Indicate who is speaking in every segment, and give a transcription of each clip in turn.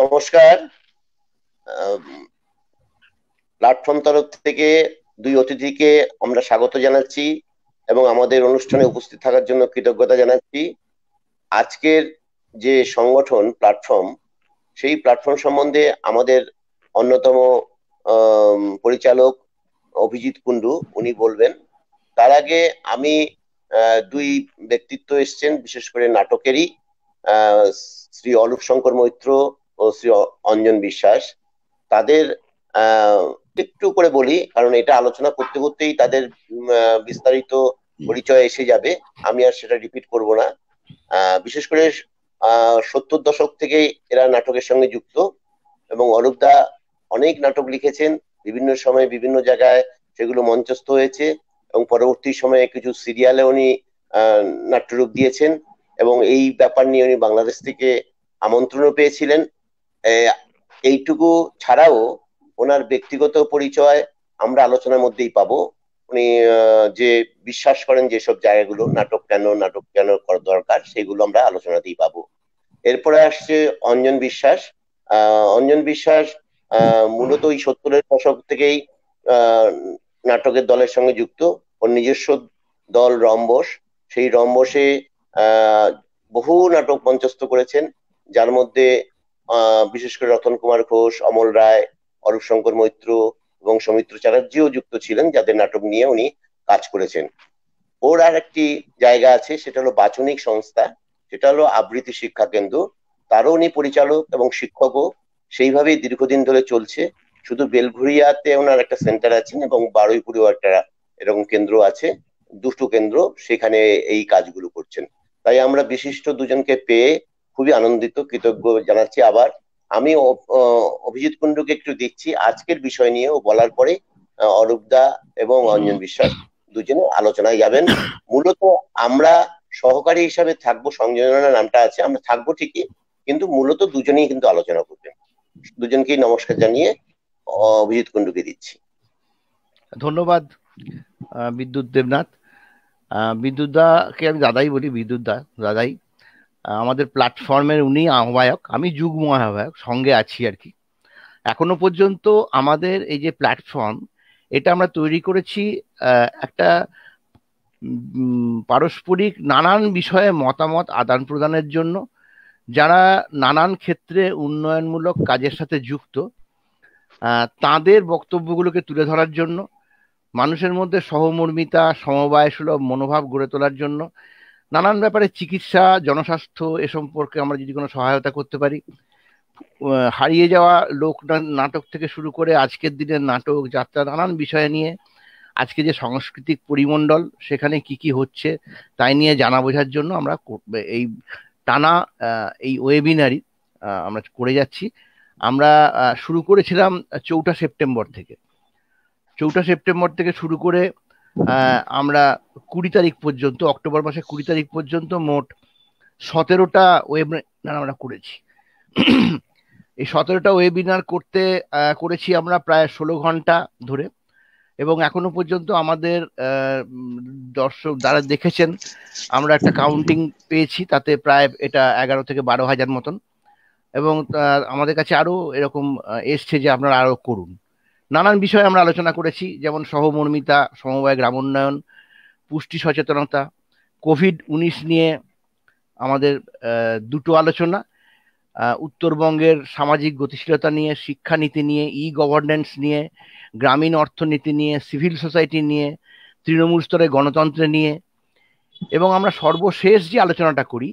Speaker 1: নমস্কার। প্ল্যাটফর্ম তরফ থেকে দুই অতিথিকে আমরা স্বাগত জানাচ্ছি এবং আমাদের অনুষ্ঠানে উপস্থিত থাকার জন্য কৃতজ্ঞতা জানাচ্ছি। আজকের যে সংগঠন প্ল্যাটফর্ম, সেই প্ল্যাটফর্ম সম্বন্ধে আমাদের অন্যতম পরিচালক অভিজিৎ কুন্ডু উনি বলবেন। তার আগে আমি দুই ব্যক্তিত্ব এসছেন, বিশেষ করে নাটকেরই, শ্রী অরূপ শঙ্কর মৈত্র ও শ্রী অঞ্জন বিশ্বাস। তাদের একটু করে বলি, কারণ এটা আলোচনা করতে করতেই তাদের বিস্তারিত পরিচয় এসে যাবে, আমি আর সেটা রিপিট করব না। বিশেষ করে 70 দশক থেকে এরা নাটকের সঙ্গে যুক্ত এবং অরূপদা অনেক নাটক লিখেছেন, বিভিন্ন সময়ে বিভিন্ন জায়গায় সেগুলো মঞ্চস্থ হয়েছে এবং পরবর্তী সময়ে কিছু সিরিয়ালে উনি নাট্যরূপ দিয়েছেন এবং এই ব্যাপার নিয়ে উনি বাংলাদেশ থেকে আমন্ত্রণও পেয়েছিলেন। এইটুকু ছাড়াও ওনার ব্যক্তিগত পরিচয় আমরা আলোচনার মধ্যেই পাবো। উনি যে বিশ্বাস করেন যেসব জায়গাগুলো নাটক কেন করা দরকার, সেগুলো আমরা আলোচনাতেই পাবো। এরপরে আসছে অঞ্জন বিশ্বাস। অঞ্জন বিশ্বাস মূলত ওই 70-এর দশক থেকেই নাটকের দলের সঙ্গে যুক্ত। ওর নিজস্ব দল রম্বস, সেই রম্বসে বহু নাটক মঞ্চস্থ করেছেন, যার মধ্যে বিশেষ করে রতন কুমার ঘোষ, অমল রায়, অরূপ শঙ্কর মৈত্র এবং সৌমিত্র চ্যাটার্জিও যুক্ত ছিলেন, যাদের নাটক নিয়ে উনি কাজ করেছেন। ওর আর একটি জায়গা আছে, সেটা হলো বাচনিক সংস্থা, সেটা হলো আবৃত্তি শিক্ষা কেন্দ্র। তারও উনি পরিচালক এবং শিক্ষকও, সেইভাবেই দীর্ঘদিন ধরে চলছে। শুধু বেলঘুরিয়াতে ওনার একটা সেন্টার আছে এবং বারুইপুরেও একটা এরকম কেন্দ্র আছে, দুটো কেন্দ্র, সেখানে এই কাজগুলো করছেন। তাই আমরা বিশিষ্ট দুজনকে পেয়ে খুবই আনন্দিত, কৃতজ্ঞ জানাচ্ছি। আবার আমি অভিজিৎ কুন্ডুকে একটু দিচ্ছি আজকের বিষয় নিয়ে ও বলার পরে অরূপদা এবং অঞ্জন বিশ্বাস দুজনে আলোচনায় যাবেন। মূলত আমরা সহকারী হিসাবে থাকবো, সংযোজনা নামটা আছে, আমরা থাকবো ঠিকই, কিন্তু মূলত দুজনেই কিন্তু আলোচনা করবেন। দুজনকেই নমস্কার জানিয়ে অভিজিৎ কুন্ডুকে দিচ্ছি।
Speaker 2: ধন্যবাদ বিদ্যুৎ দেবনাথ। বিদ্যুৎ দাকে আমি দাদাই বলি, বিদ্যুৎ দাদাই আমাদের প্ল্যাটফর্মের উনি আহ্বায়ক, আমি যুগ্ম আহ্বায়ক, সঙ্গে আছি আর কি। এখনো পর্যন্ত আমাদের এই যে প্ল্যাটফর্ম, এটা আমরা তৈরি করেছি একটা পারস্পরিক নানান বিষয়ে মতামত আদান প্রদানের জন্য। যারা নানান ক্ষেত্রে উন্নয়নমূলক কাজের সাথে যুক্ত, তাদের বক্তব্যগুলোকে তুলে ধরার জন্য, মানুষের মধ্যে সহমর্মিতা, সমবায় সুলভ মনোভাব গড়ে তোলার জন্য, নানান ব্যাপারে চিকিৎসা, জনস্বাস্থ্য এ সম্পর্কে আমরা যদি কোনো সহায়তা করতে পারি, হারিয়ে যাওয়া লোক নাটক থেকে শুরু করে আজকের দিনের নাটক যাত্রা, নানান বিষয় নিয়ে আজকে যে সাংস্কৃতিক পরিমণ্ডল সেখানে কি কি হচ্ছে তাই নিয়ে জানা বোঝার জন্য আমরা এই টানা এই ওয়েবিনারি আমরা করে যাচ্ছি। আমরা শুরু করেছিলাম 4 সেপ্টেম্বর থেকে। 4 সেপ্টেম্বর থেকে শুরু করে আমরা 20 তারিখ পর্যন্ত, অক্টোবর মাসে 20 তারিখ পর্যন্ত মোট 17টা ওয়েবিনার আমরা করেছি। এই 17টা ওয়েবিনার করেছি আমরা প্রায় 16 ঘন্টা ধরে, এবং এখনো পর্যন্ত আমাদের দর্শক যারা দেখেছেন, আমরা একটা কাউন্টিং পেয়েছি, তাতে প্রায় এটা 11 থেকে 12 হাজার মতন, এবং আমাদের কাছে আরো এরকম এসছে যে আপনারা আরো করুন। নানান বিষয়ে আমরা আলোচনা করেছি, যেমন সহমর্মিতা, সমবায় গ্রামোন্নয়ন, পুষ্টি সচেতনতা, কোভিড-19 নিয়ে আমাদের দুটো আলোচনা, উত্তরবঙ্গের সামাজিক গতিশীলতা নিয়ে, শিক্ষানীতি নিয়ে, ই গভর্নেন্স নিয়ে, গ্রামীণ অর্থনীতি নিয়ে, সিভিল সোসাইটি নিয়ে, তৃণমূল স্তরে গণতন্ত্র নিয়ে, এবং আমরা সর্বশেষ যে আলোচনাটা করি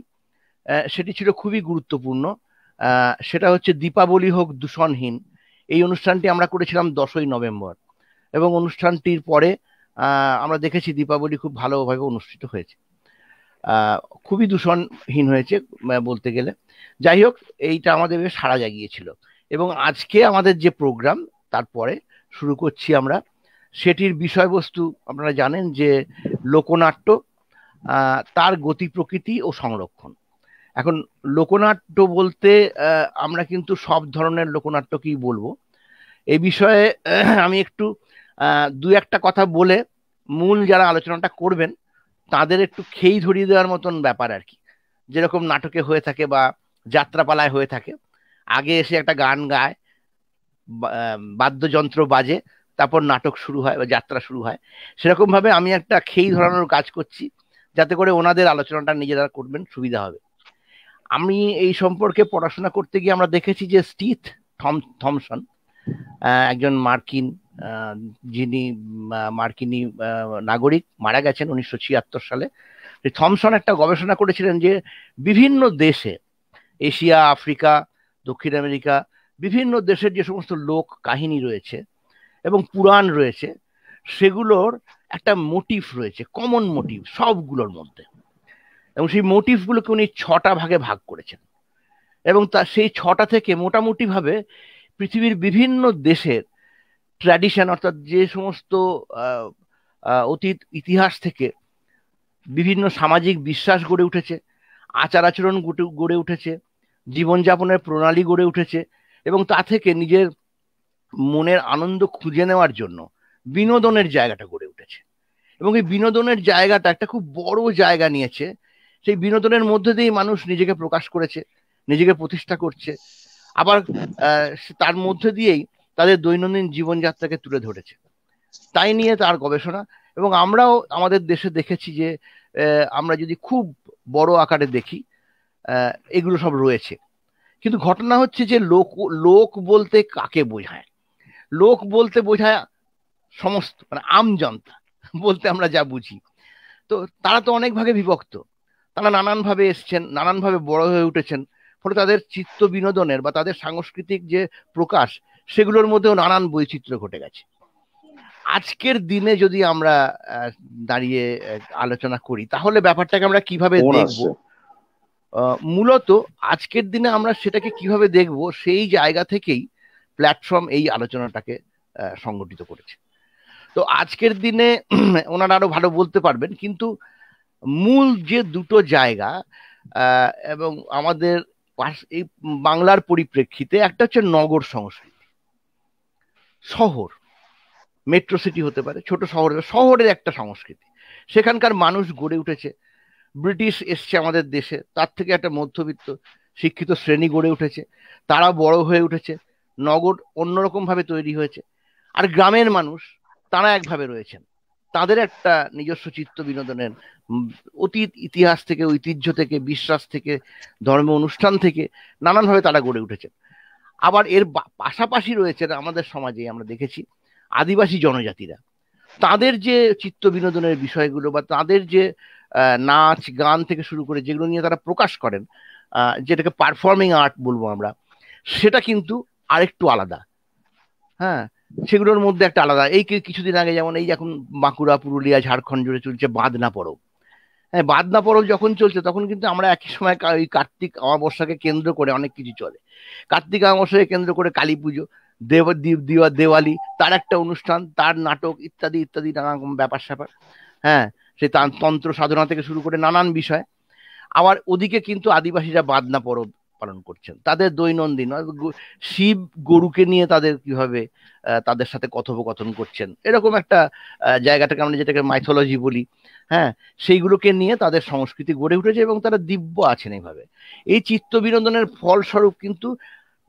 Speaker 2: সেটি ছিল খুবই গুরুত্বপূর্ণ। সেটা হচ্ছে দীপাবলি হোক দূষণহীন। এই অনুষ্ঠানটি আমরা করেছিলাম 10ই নভেম্বর, এবং অনুষ্ঠানটির পরে আমরা দেখেছি দীপাবলি খুব ভালোভাবে অনুষ্ঠিত হয়েছে, খুবই দূষণহীন হয়েছে বলতে গেলে। যাই হোক, এইটা আমাদের বেশ সাড়া জাগিয়েছিল, এবং আজকে আমাদের যে প্রোগ্রাম তারপরে শুরু করছি আমরা, সেটির বিষয়বস্তু আপনারা জানেন যে লোকনাট্য, তার গতি প্রকৃতি ও সংরক্ষণ। এখন লোকনাট্য বলতে আমরা কিন্তু সব ধরনের লোকনাট্যকেই বলবো। এই বিষয়ে আমি একটু দু একটা কথা বলে মূল যারা আলোচনাটা করবেন তাদের একটু খেই ধরিয়ে দেওয়ার মতন ব্যাপার আর কি, যেরকম নাটকে হয়ে থাকে বা যাত্রাপালায় হয়ে থাকে। আগে এসে একটা গান গায়, বাদ্যযন্ত্র বাজে, তারপর নাটক শুরু হয় বা যাত্রা শুরু হয়। সেরকম ভাবে আমি একটা খেই ধরানোর কাজ করছি, যাতে করে ওনাদের আলোচনাটা নিজেরা করবেন, সুবিধা হবে। আমি এই সম্পর্কে পড়াশোনা করতে গিয়ে আমরা দেখেছি যে স্টিথ থমসন, একজন মার্কিন, যিনি মার্কিনী নাগরিক, মারা গেছেন 1976 সালে। থমসন একটা গবেষণা করেছিলেন যে বিভিন্ন দেশে, এশিয়া, আফ্রিকা, দক্ষিণ আমেরিকা, বিভিন্ন দেশের যে সমস্ত লোক কাহিনী রয়েছে এবং পুরাণ রয়েছে, সেগুলোর একটা মোটিভ রয়েছে, কমন মোটিভ সবগুলোর মধ্যে। এবং সেই মোটিভগুলোকে উনি 6টা ভাগে ভাগ করেছেন, এবং তা সেই 6টা থেকে মোটামুটি ভাবে পৃথিবীর বিভিন্ন দেশের ট্র্যাডিশন, অর্থাৎ যে সমস্ত অতীত ইতিহাস থেকে বিভিন্ন সামাজিক বিশ্বাস গড়ে উঠেছে, আচার আচরণ গড়ে উঠেছে, জীবনযাপনের প্রণালী গড়ে উঠেছে, এবং তা থেকে নিজের মনের আনন্দ খুঁজে নেওয়ার জন্য বিনোদনের জায়গাটা গড়ে উঠেছে। এবং এই বিনোদনের জায়গাটা একটা খুব বড় জায়গা নিয়েছে। সেই বিনোদনের মধ্যে দিয়েই মানুষ নিজেকে প্রকাশ করেছে, নিজেকে প্রতিষ্ঠা করছে, আবার তার মধ্যে দিয়েই তাদের দৈনন্দিন জীবনযাত্রাকে তুলে ধরেছে। তাই নিয়ে তার গবেষণা। এবং আমরাও আমাদের দেশে দেখেছি যে আমরা যদি খুব বড় আকারে দেখি, এগুলো সব রয়েছে। কিন্তু ঘটনা হচ্ছে যে লোক বলতে কাকে বোঝায়? লোক বলতে বোঝায় সমস্ত, মানে আমজনতা বলতে আমরা যা বুঝি। তো তারা তো অনেক ভাগে বিভক্ত, তারা নানান ভাবে এসছেন, নানান ভাবে বড় হয়ে উঠেছেন, ফলে তাদের চিত্ত বিনোদনের বা তাদের সাংস্কৃতিক যে প্রকাশ, সেগুলোর মধ্যেও নানান বৈচিত্র্য ঘটে গেছে। আজকের দিনে যদি আমরা দাঁড়িয়ে আলোচনা করি, তাহলে ব্যাপারটাকে আমরা কিভাবে দেখব? মূলত আজকের দিনে আমরা সেটাকে কিভাবে দেখব, সেই জায়গা থেকেই প্ল্যাটফর্ম এই আলোচনাটাকে সংগঠিত করেছে। তো আজকের দিনে ওনারা আরো ভালো বলতে পারবেন, কিন্তু মূল যে দুটো জায়গা এবং আমাদের এই বাংলার পরিপ্রেক্ষিতে, একটা হচ্ছে নগর সংস্কৃতি, শহর, মেট্রো সিটি হতে পারে, ছোট শহরের একটা সংস্কৃতি, সেখানকার মানুষ গড়ে উঠেছে। ব্রিটিশ এসছে আমাদের দেশে, তার থেকে একটা মধ্যবিত্ত শিক্ষিত শ্রেণী গড়ে উঠেছে, তারা বড় হয়ে উঠেছে, নগর অন্যরকম ভাবে তৈরি হয়েছে। আর গ্রামের মানুষ, তারা একভাবে রয়েছেন, তাদের একটা নিজস্ব চিত্ত বিনোদনের অতীত ইতিহাস থেকে, ঐতিহ্য থেকে, বিশ্বাস থেকে, ধর্ম অনুষ্ঠান থেকে নানানভাবে তারা গড়ে উঠেছে। আবার এর পাশাপাশি রয়েছে আমাদের সমাজে আমরা দেখেছি আদিবাসী জনজাতিরা, তাদের যে চিত্ত বিনোদনের বিষয়গুলো বা তাদের যে নাচ গান থেকে শুরু করে যেগুলো নিয়ে তারা প্রকাশ করেন, যেটাকে পারফর্মিং আর্ট বলবো আমরা, সেটা কিন্তু আরেকটু আলাদা। হ্যাঁ, সেগুলোর মধ্যে একটা আলাদা। এই কিছুদিন আগে যেমন এই এখন বাঁকুড়া, পুরুলিয়া, ঝাড়খণ্ড জুড়ে চলছে বাদনা পরব। হ্যাঁ, বাদনা পরব যখন চলছে তখন কিন্তু আমরা একই সময় ওই কার্তিক অমাবস্যাকে কেন্দ্র করে অনেক কিছু চলে। কার্তিক অমাবস্যাকে কেন্দ্র করে কালী পুজো, দেওয়ালি, তার একটা অনুষ্ঠান, তার নাটক ইত্যাদি ইত্যাদি নানা রকম ব্যাপার স্যাপার। হ্যাঁ, সে তন্ত্র সাধনা থেকে শুরু করে নানান বিষয়। আবার ওদিকে কিন্তু আদিবাসীরা বাদনা পরব পালন করছেন, তাদের দৈনন্দিন শিব গরুকে নিয়ে তাদের কিভাবে তাদের সাথে কথোপকথন করছেন, এরকম একটা জায়গাটাকে আমরা যেটাকে মাইথোলজি বলি, হ্যাঁ, সেইগুলোকে নিয়ে তাদের সংস্কৃতি গড়ে উঠেছে এবং তারা দিব্য আছেন এইভাবে। এই চিত্ত বিনোদনের ফলস্বরূপ কিন্তু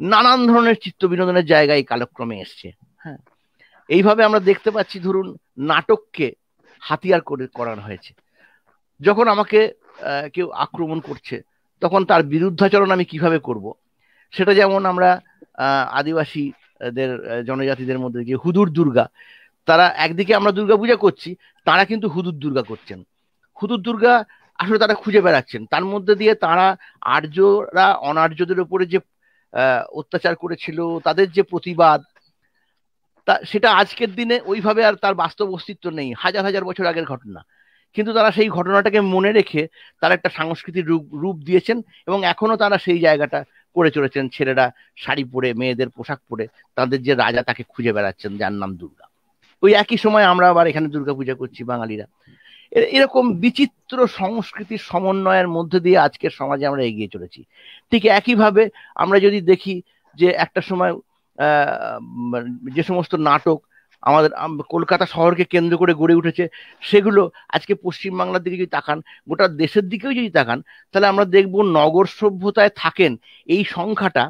Speaker 2: নানান ধরনের চিত্ত বিনোদনের জায়গায় কালক্রমে এসছে। হ্যাঁ, এইভাবে আমরা দেখতে পাচ্ছি, ধরুন নাটককে হাতিয়ার করানো হয়েছে। যখন আমাকে কেউ আক্রমণ করছে, তখন তার বিরুদ্ধাচরণ আমি কিভাবে করব, সেটা যেমন আমরা আদিবাসীদের জনজাতিদের মধ্যে যে হুদুর দুর্গা, তারা একদিকে আমরা দুর্গা পূজা করছি, তারা কিন্তু হুদুর দুর্গা করছেন। হুদুর দুর্গা আসলে তারা খুঁজে বেড়াচ্ছেন, তার মধ্যে দিয়ে তারা আর্যরা অনার্যদের উপরে যে অত্যাচার করেছিল, তাদের যে প্রতিবাদ, তা সেটা আজকের দিনে ওইভাবে আর তার বাস্তব অস্তিত্ব নেই, হাজার হাজার বছর আগের ঘটনা। কিন্তু তারা সেই ঘটনাটাকে মনে রেখে তারা একটা সাংস্কৃতিক রূপ দিয়েছেন এবং এখনো তারা সেই জায়গাটা করে চলেছেন। ছেলেরা শাড়ি পরে, মেয়েদের পোশাক পরে তাদের যে রাজা তাকে খুঁজে বেড়াচ্ছেন, যার নাম দুর্গা। ওই একই সময় আমরা আবার এখানে দুর্গা পূজা করছি বাঙালিরা। এরকম বিচিত্র সংস্কৃতির সমন্বয়ের মধ্যে দিয়ে আজকের সমাজে আমরা এগিয়ে চলেছি। ঠিক একইভাবে আমরা যদি দেখি যে একটা সময় যে সমস্ত নাটক আমাদের কলকাতা শহরকে কেন্দ্র করে গড়ে উঠেছে, সেগুলো আজকে পশ্চিমবাংলার দিকে যদি তাকান, গোটা দেশের দিকেও যদি তাকান, তাহলে আমরা দেখব নগর সভ্যতায় থাকেন এই সংখ্যাটা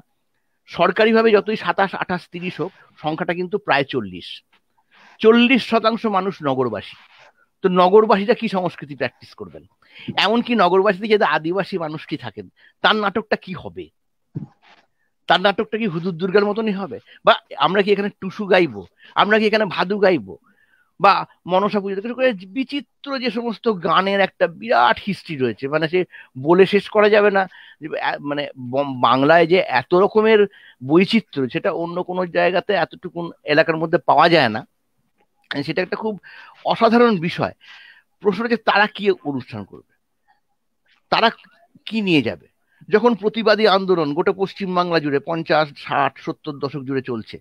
Speaker 2: সরকারিভাবে যতই 27, 28, 30 হোক, সংখ্যাটা কিন্তু প্রায় 40% মানুষ নগরবাসী। তো নগরবাসীরা কি সংস্কৃতি প্র্যাকটিস করবেন? এমনকি নগরবাসীতে যদি আদিবাসী মানুষটি থাকেন, তার নাটকটা কি হবে? তার নাটকটা কি হুজুর দুর্গার মতনই হবে? বা আমরা কি এখানে টুসু গাইবো, আমরা কি এখানে ভাদু গাইবো, বা মনসা পুজো থেকে শুরু করে বিচিত্র যে সমস্ত গানের একটা বিরাট হিস্ট্রি রয়েছে, মানে সে বলে শেষ করা যাবে না। মানে বাংলায় যে এত রকমের বৈচিত্র্য, সেটা অন্য কোনো জায়গাতে এতটুকু এলাকার মধ্যে পাওয়া যায় না। সেটা একটা খুব অসাধারণ বিষয়। প্রশ্ন হচ্ছে তারা কি অনুষ্ঠান করবে, তারা কি নিয়ে যাবে? যখন প্রতিবাদী আন্দোলন গোটা পশ্চিমবাংলা জুড়ে 50, 60, 70 দশক জুড়ে চলছে,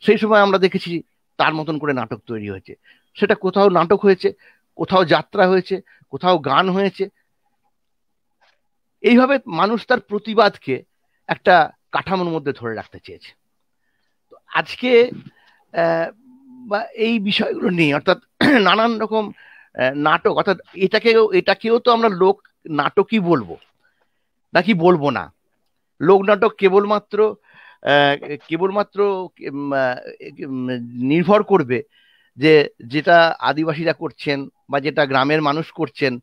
Speaker 2: সেই সময় আমরা দেখেছি তার মতন করে নাটক তৈরি হয়েছে। সেটা কোথাও নাটক হয়েছে, কোথাও যাত্রা হয়েছে, কোথাও গান হয়েছে। এইভাবে মানুষ তার প্রতিবাদকে একটা কাঠামোর মধ্যে ধরে রাখতে চেয়েছে। তো আজকে বা এই বিষয়গুলো নিয়ে, অর্থাৎ নানান রকম নাটক, অর্থাৎ এটাকেও তো আমরা লোক নাটকই বলবো নাকি বলবো না? লোক নাটক কেবলমাত্র নির্ভর করবে যে যেটা আদিবাসীরা করছেন বা যেটা গ্রামের মানুষ করছেন,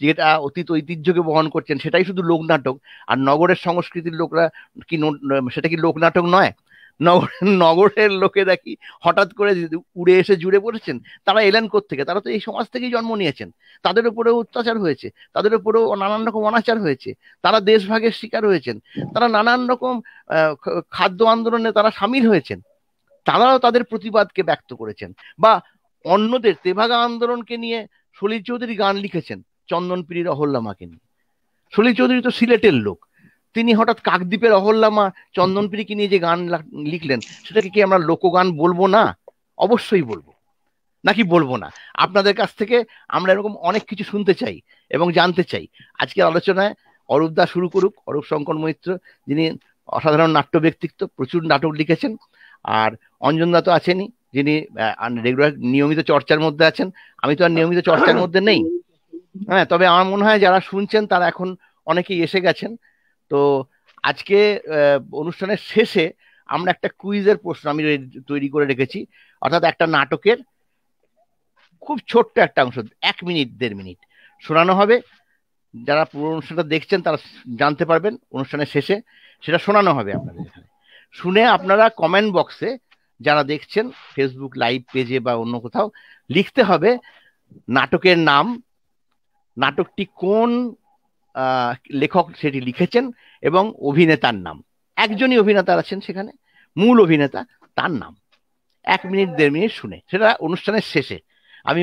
Speaker 2: যেটা অতীত ঐতিহ্যকে বহন করছেন, সেটাই শুধু লোক নাটক। আর নগরের সংস্কৃতির লোকরা কি সেটা কি লোক নাটক নয়? নগরের লোকেরা কি হঠাৎ করে উড়ে এসে জুড়ে পড়েছেন? তারা এলেন কোত্থেকে? তারা তো এই সমাজ থেকেই জন্ম নিয়েছেন। তাদের উপরেও অত্যাচার হয়েছে, তাদের উপরেও নানান রকম অনাচার হয়েছে, তারা দেশভাগের শিকার হয়েছেন, তারা নানান রকম খাদ্য আন্দোলনে তারা সামিল হয়েছেন, তারাও তাদের প্রতিবাদকে ব্যক্ত করেছেন। বা অন্যদের তেভাগা আন্দোলনকে নিয়ে সলিল চৌধুরী গান লিখেছেন চন্দনপিড়ির অহল্যামাকে নিয়ে। সলিল চৌধুরী তো সিলেটের লোক, তিনি হঠাৎ কাকদ্বীপের অহল্যামা চন্দনপিড়িকে নিয়ে যে গান লিখলেন, সেটাকে কি আমরা লোকগান বলবো না? অবশ্যই বলবো। নাকি বলবো না? আপনাদের কাছ থেকে আমরা এরকম অনেক কিছু শুনতে চাই এবং জানতে চাই। আজকের আলোচনায় অরূপ দা শুরু করুক, অরূপ শঙ্কর মৈত্র, যিনি অসাধারণ নাট্য ব্যক্তিত্ব, প্রচুর নাটক লিখেছেন। আর অঞ্জন দা তো আছেনই, যিনি রেগুলার নিয়মিত চর্চার মধ্যে আছেন। আমি তো আর নিয়মিত চর্চার মধ্যে নেই। হ্যাঁ, তবে আমার মনে হয় যারা শুনছেন তারা এখন অনেকেই এসে গেছেন। তো আজকে অনুষ্ঠানের শেষে আমরা একটা কুইজের প্রশ্ন আমি তৈরি করে রেখেছি, অর্থাৎ একটা নাটকের খুব ছোট্ট একটা অংশ, 1 মিনিট 1.5 মিনিট শোনানো হবে। যারা পুরো অনুষ্ঠানটা দেখছেন তারা জানতে পারবেন, অনুষ্ঠানের শেষে সেটা শোনানো হবে আপনাদের এখানে। শুনে আপনারা কমেন্ট বক্সে, যারা দেখছেন ফেসবুক লাইভ পেজে বা অন্য কোথাও, লিখতে হবে নাটকের নাম, নাটকটি কোন লেখক সেটি লিখেছেন, এবং অভিনেতার নাম। একজনই অভিনেতা আছেন সেখানে, মূল অভিনেতা, তার নাম। 1 মিনিট 1.5 মিনিট শুনে সেটা অনুষ্ঠানের শেষে। আমি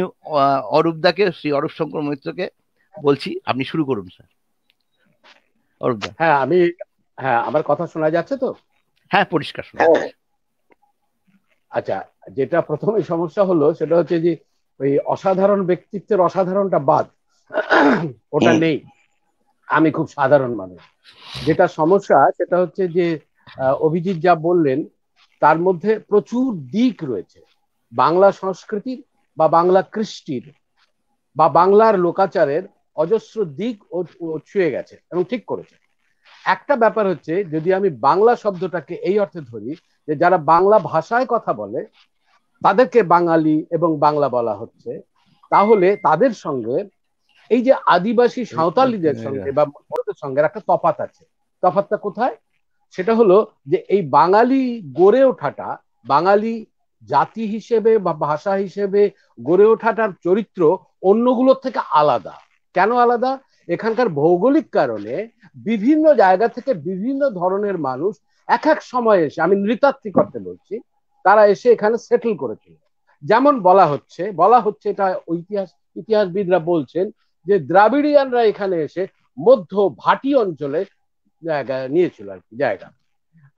Speaker 2: অরূপ দাকে, শ্রী অরূপ শঙ্কর মৈত্রকে বলছি, আপনি শুরু করুন স্যার। অরূপ দা।
Speaker 3: হ্যাঁ, আমার কথা শোনা যাচ্ছে তো?
Speaker 2: হ্যাঁ, পরিষ্কার শোনা।
Speaker 3: আচ্ছা, যেটা প্রথমে সমস্যা হলো সেটা হচ্ছে যে ওই অসাধারণ ব্যক্তিত্বের অসাধারণটা বাদ, ওটা নেই। আমি খুব সাধারণ মানুষ। যেটা সমস্যা সেটা হচ্ছে যে অভিজিৎ যা বললেন তার মধ্যে প্রচুর দিক রয়েছে, বাংলা সংস্কৃতির বা বাংলা কৃষ্টির বা বাংলার লোকাচারের অজস্র দিক ও ছুঁয়ে গেছে এবং ঠিক করেছে। একটা ব্যাপার হচ্ছে, যদি আমি বাংলা শব্দটাকে এই অর্থে ধরি যে যারা বাংলা ভাষায় কথা বলে তাদেরকে বাঙালি এবং বাংলা বলা হচ্ছে, তাহলে তাদের সঙ্গে এই যে আদিবাসী সাঁওতালিদের সঙ্গে বা ওদের সঙ্গে একটা তফাৎ আছে। তফাৎটা কোথায়? সেটা হলো যে এই বাঙালি গড়ে ওঠাটা, বাঙালি জাতি হিসেবে বা ভাষা হিসেবে গড়ে ওঠাটার চরিত্র অন্যগুলোর থেকে আলাদা। কেন আলাদা? এখানকার ভৌগোলিক কারণে বিভিন্ন জায়গা থেকে বিভিন্ন ধরনের মানুষ এক এক সময় এসে, আমি নৃতাত্ত্বিক অর্থে বলছি, তারা এসে এখানে সেটেল করেছিল। যেমন বলা হচ্ছে এটা ইতিহাসবিদরা বলছেন যে দ্রাবিড়িয়ানরা এখানে এসে মধ্য ভাটি অঞ্চলে জায়গা নিয়েছিল আর কি, জায়গা।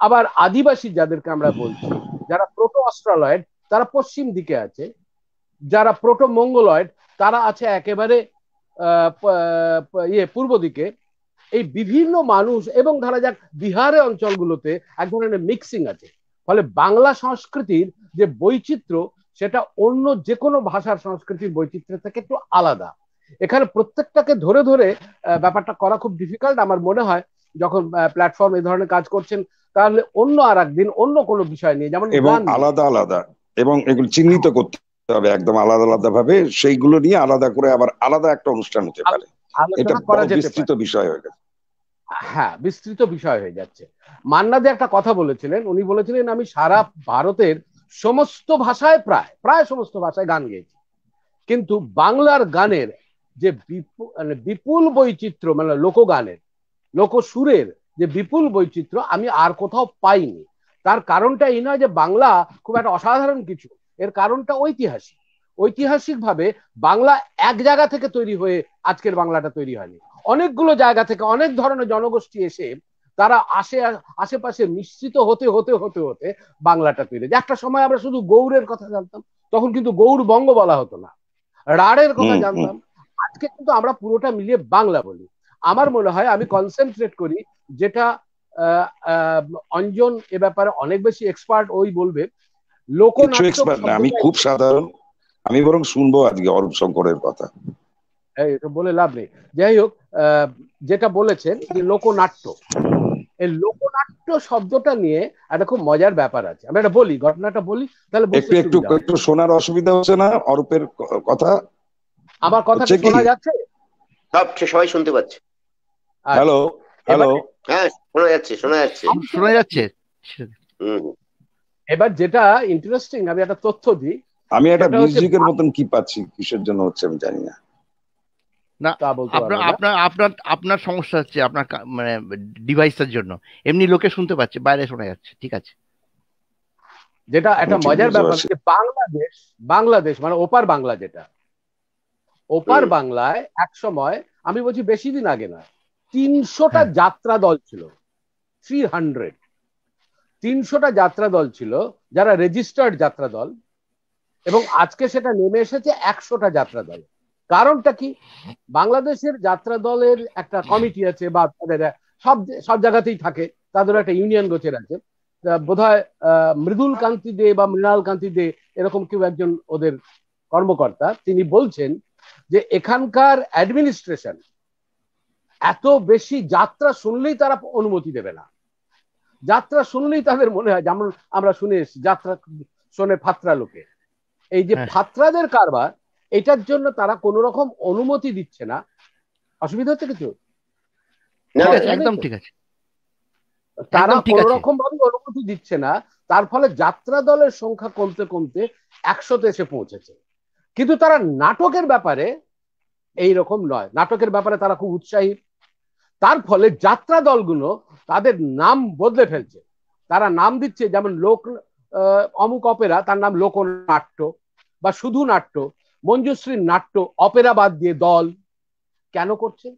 Speaker 3: আবার আদিবাসী যাদেরকে আমরা বলছি, যারা প্রোটো অস্ট্রালয়েড, তারা পশ্চিম দিকে আছে। যারা প্রোটো মঙ্গলয়েড, তারা আছে একেবারে পূর্ব দিকে। এই বিভিন্ন মানুষ, এবং ধরা যাক বিহারের অঞ্চলগুলোতে এক ধরনের মিক্সিং আছে। ফলে বাংলা সংস্কৃতির যে বৈচিত্র্য, সেটা অন্য যে কোনো ভাষার সংস্কৃতির বৈচিত্র্য থেকে একটু আলাদা। এখানে প্রত্যেকটাকে ধরে ধরে ব্যাপারটা করা খুব ডিফিকাল্ট। আমার মনে হয় যখন প্ল্যাটফর্ম এই ধরনের কাজ করছেন, তাহলে অন্য আর একদিন অন্য কোনো বিষয় নিয়ে, যেমন
Speaker 4: এবং আলাদা আলাদা, এবং এগুলো চিহ্নিত করতে হবে একদম আলাদা আলাদা ভাবে, সেইগুলো নিয়ে আলাদা করে আবার আলাদা একটা অনুষ্ঠান হতে পারে। এটা বিস্তৃত বিষয় হয়ে গেছে।
Speaker 3: হ্যাঁ, বিস্তৃত বিষয় হয়ে যাচ্ছে। মান্না দে একটা কথা বলেছিলেন, উনি বলেছিলেন আমি সারা ভারতের সমস্ত ভাষায় প্রায় সমস্ত ভাষায় গান গেয়েছি, কিন্তু বাংলার গানের যে বিপুল বৈচিত্র্য, মানে লোকগানের লোকসুরের যে বিপুল বৈচিত্র্য আমি আর কোথাও পাইনি। তার কারণটা এই নয় যে বাংলা খুব একটা অসাধারণ কিছু, এর কারণটা ঐতিহাসিক ভাবে বাংলা এক জায়গা থেকে তৈরি হয়ে আজকের বাংলাটা তৈরি হয়নি, অনেকগুলো জায়গা থেকে অনেক ধরনের জনগোষ্ঠী এসে তারা আশেপাশে মিশ্রিত হতে হতে হতে হতে বাংলাটা তৈরি। একটা সময় আমরা শুধু গৌড়ের কথা জানতাম, তখন কিন্তু গৌড় বঙ্গ বলা হতো না, রাঢ়ের কথা জানতাম, আজকে কিন্তু আমরা পুরোটা মিলিয়ে বাংলা বলি। আমার মনে হয় আমি কনসেন্ট্রেট করি, যেটা অঞ্জন এ ব্যাপারে অনেক বেশি এক্সপার্ট, ওই বলবে লোকনাট্য।
Speaker 4: আমি খুব সাধারণ, আমি বরং শুনবো আজকে অরূপ শঙ্করের কথা।
Speaker 3: এটা বলে লাভ নেই। যাই হোক, যেটা বলেছেন যে লোকনাট্য, এই লোকনাট্য শব্দটা নিয়ে একটা খুব মজার ব্যাপার আছে। আমি এটা বলি, ঘটনাটা বলি, তাহলে
Speaker 4: একটু শোনার অসুবিধা হচ্ছে না অরূপের কথা?
Speaker 3: আমার কথা শোনা যাচ্ছে?
Speaker 1: সবাই শুনতে পাচ্ছে?
Speaker 4: হ্যালো হ্যালো,
Speaker 1: হ্যাঁ শোনা যাচ্ছে।
Speaker 3: এবার যেটা ইন্টারেস্টিং, আমি একটা তথ্য দিই।
Speaker 4: আমি একটা মিউজিকের মতন কি পাচ্ছি, কিসের জন্য হচ্ছে আমি জানি না।
Speaker 2: না, আপনার সমস্যা হচ্ছে আপনার মানে ডিভাইসের জন্য, এমনি লোকে শুনতে পাচ্ছে, বাইরে শোনা যাচ্ছে, ঠিক আছে।
Speaker 3: যেটা একটা মজার ব্যাপার, যে বাংলাদেশ মানে ওপার বাংলা, যেটা ওপার বাংলায় এক সময়, আমি বলছি বেশি দিন আগে না, 300টা যাত্রা দল ছিল, 300টা যাত্রা দল ছিল যারা রেজিস্টার্ড যাত্রা দল, এবং আজকে সেটা নেমে এসেছে 100টা যাত্রা দল। কারণটা কি? বাংলাদেশের যাত্রা দলের একটা কমিটি আছে, বা তাদের সব জায়গাতেই থাকে, তাদের একটা ইউনিয়ন গোছের আছে, বোধহয় মৃদুল কান্তি দে বা মৃণাল কান্তি দে এরকম কেউ একজন ওদের কর্মকর্তা, তিনি বলছেন যে এখানকার অ্যাডমিনিস্ট্রেশন এত বেশি যাত্রা শুনলেই তারা অনুমতি দেবে না। যাত্রা শুনলেই তাদের মনে হয়, যেমন আমরা শুনে এসেছি, যাত্রা শোনে ফাত্রা লোকে, এই যে ফাত্রাদের কারবার, এটার জন্য তারা কোন রকম অনুমতি দিচ্ছে না। অসুবিধা হচ্ছে কিছু?
Speaker 2: একদম ঠিক আছে,
Speaker 3: তারা কোন রকম ভাবে অনুমতি দিচ্ছে না, তার ফলে যাত্রা দলের সংখ্যা কমতে কমতে 100তে এসে পৌঁছেছে। কিন্তু তারা নাটকের ব্যাপারে এইরকম নয়, নাটকের ব্যাপারে তারা খুব উৎসাহী। তার ফলে যাত্রা দলগুলো তাদের নাম বদলে ফেলছে, তারা নাম দিচ্ছে, যেমন অমুক অপেরা, তার নাম লোকনাট্য বা শুধু নাট্য, মঞ্জুশ্রীর নাট্য, অপেরা বাদ দিয়ে দল। কেন করছে?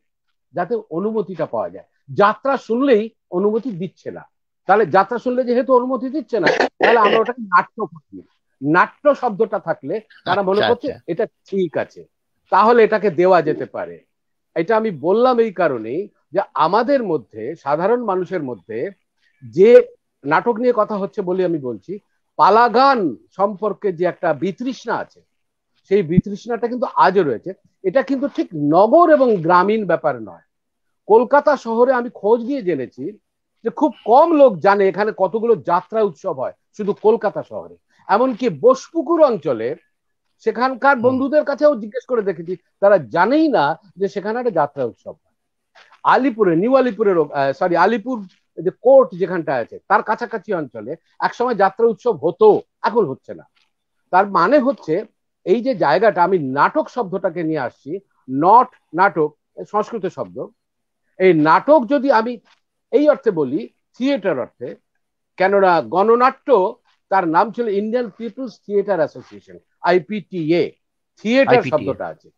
Speaker 3: যাতে অনুমতিটা পাওয়া যায়। যাত্রা শুনলেই অনুমতি দিচ্ছে না, তাহলে যাত্রা শুনলে যেহেতু অনুমতি দিচ্ছে না, তাহলে আমরা ওটাকে নাট্য করি। নাট্য শব্দটা থাকলে তারা মনে করছে এটা ঠিক আছে, তাহলে এটাকে দেওয়া যেতে পারে। এটা আমি বললাম এই কারণেই যে আমাদের মধ্যে, সাধারণ মানুষের মধ্যে যে নাটক নিয়ে কথা হচ্ছে বলে আমি বলছি, পালাগান সম্পর্কে যে একটা বিতৃষ্ণা আছে, সেই বিতৃষ্ণাটা কিন্তু আজও রয়েছে। এটা কিন্তু ঠিক নগর এবং গ্রামীণ ব্যাপার নয়। কলকাতা শহরে আমি খোঁজ নিয়ে জেনেছি যে খুব কম লোক জানে এখানে কতগুলো যাত্রা উৎসব হয় শুধু কলকাতা শহরে। এমমনকি বোসপুকুর অঞ্চলে সেখানকার বন্ধুদের কাছেও জিজ্ঞেস করে দেখেছি, তারা জানেই না যে সেখানে একটা যাত্রা উৎসব হয়। আলিপুরে, নিউ আলিপুরের আলিপুর যে কোর্ট যেখানটা আছে তার কাছাকাছি অঞ্চলে একসময় যাত্রা উৎসব হতো, এখন হচ্ছে না। তার মানে হচ্ছে এই যে জায়গাটা, আমি নাটক শব্দটাকে নিয়ে আসছি, নাটক সংস্কৃত শব্দ, এই নাটক যদি আমি এই অর্থে বলি, থিয়েটার অর্থে, কেননা গণনাট্য তার নাম ছিল Indian People's Theatre Association, IPTA, theatre শব্দটা আছে।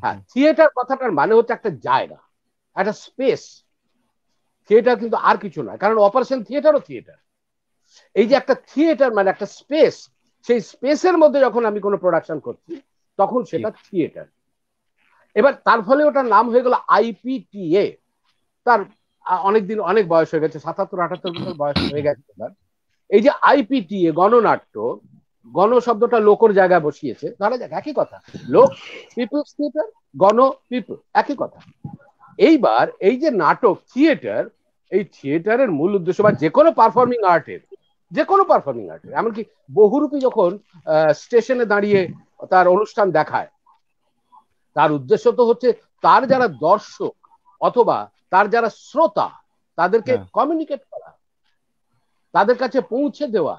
Speaker 3: হ্যাঁ, থিয়েটার কথাটার মানে হচ্ছে একটা জায়গা, একটা স্পেস। থিয়েটার কিন্তু আর কিছু নয়, কারণ অপারেশন থিয়েটারও থিয়েটার। এই যে একটা থিয়েটার মানে একটা স্পেস, সেই স্পেসের মধ্যে যখন আমি কোনো প্রোডাকশন করছি তখন সেটা থিয়েটার। এবার তার ফলে ওটার নাম হয়ে গেল IPTA। তার অনেকদিন, অনেক বয়স হয়ে গেছে, 77-78 বছর বয়স হয়ে গেছে এবার। এই যে IPTA, গণনাট্য, গণ শব্দটা লোকর জায়গায় বসিয়েছে, ধরা যাক একই কথা, লোক, পিপলস থিয়েটার, গণ, পিপল, একই কথা। এইবার এই যে নাটক, থিয়েটার, এই থিয়েটারের মূল উদ্দেশ্য বা যে কোনো পারফর্মিং আর্টের এমনকি বহুরূপী যখন স্টেশনে দাঁড়িয়ে তার অনুষ্ঠান দেখায়, তার উদ্দেশ্য তো হচ্ছে তার যারা দর্শক অথবা তার যারা শ্রোতা তাদেরকে কমিউনিকেট করা, তাদের কাছে পৌঁছে দেওয়া,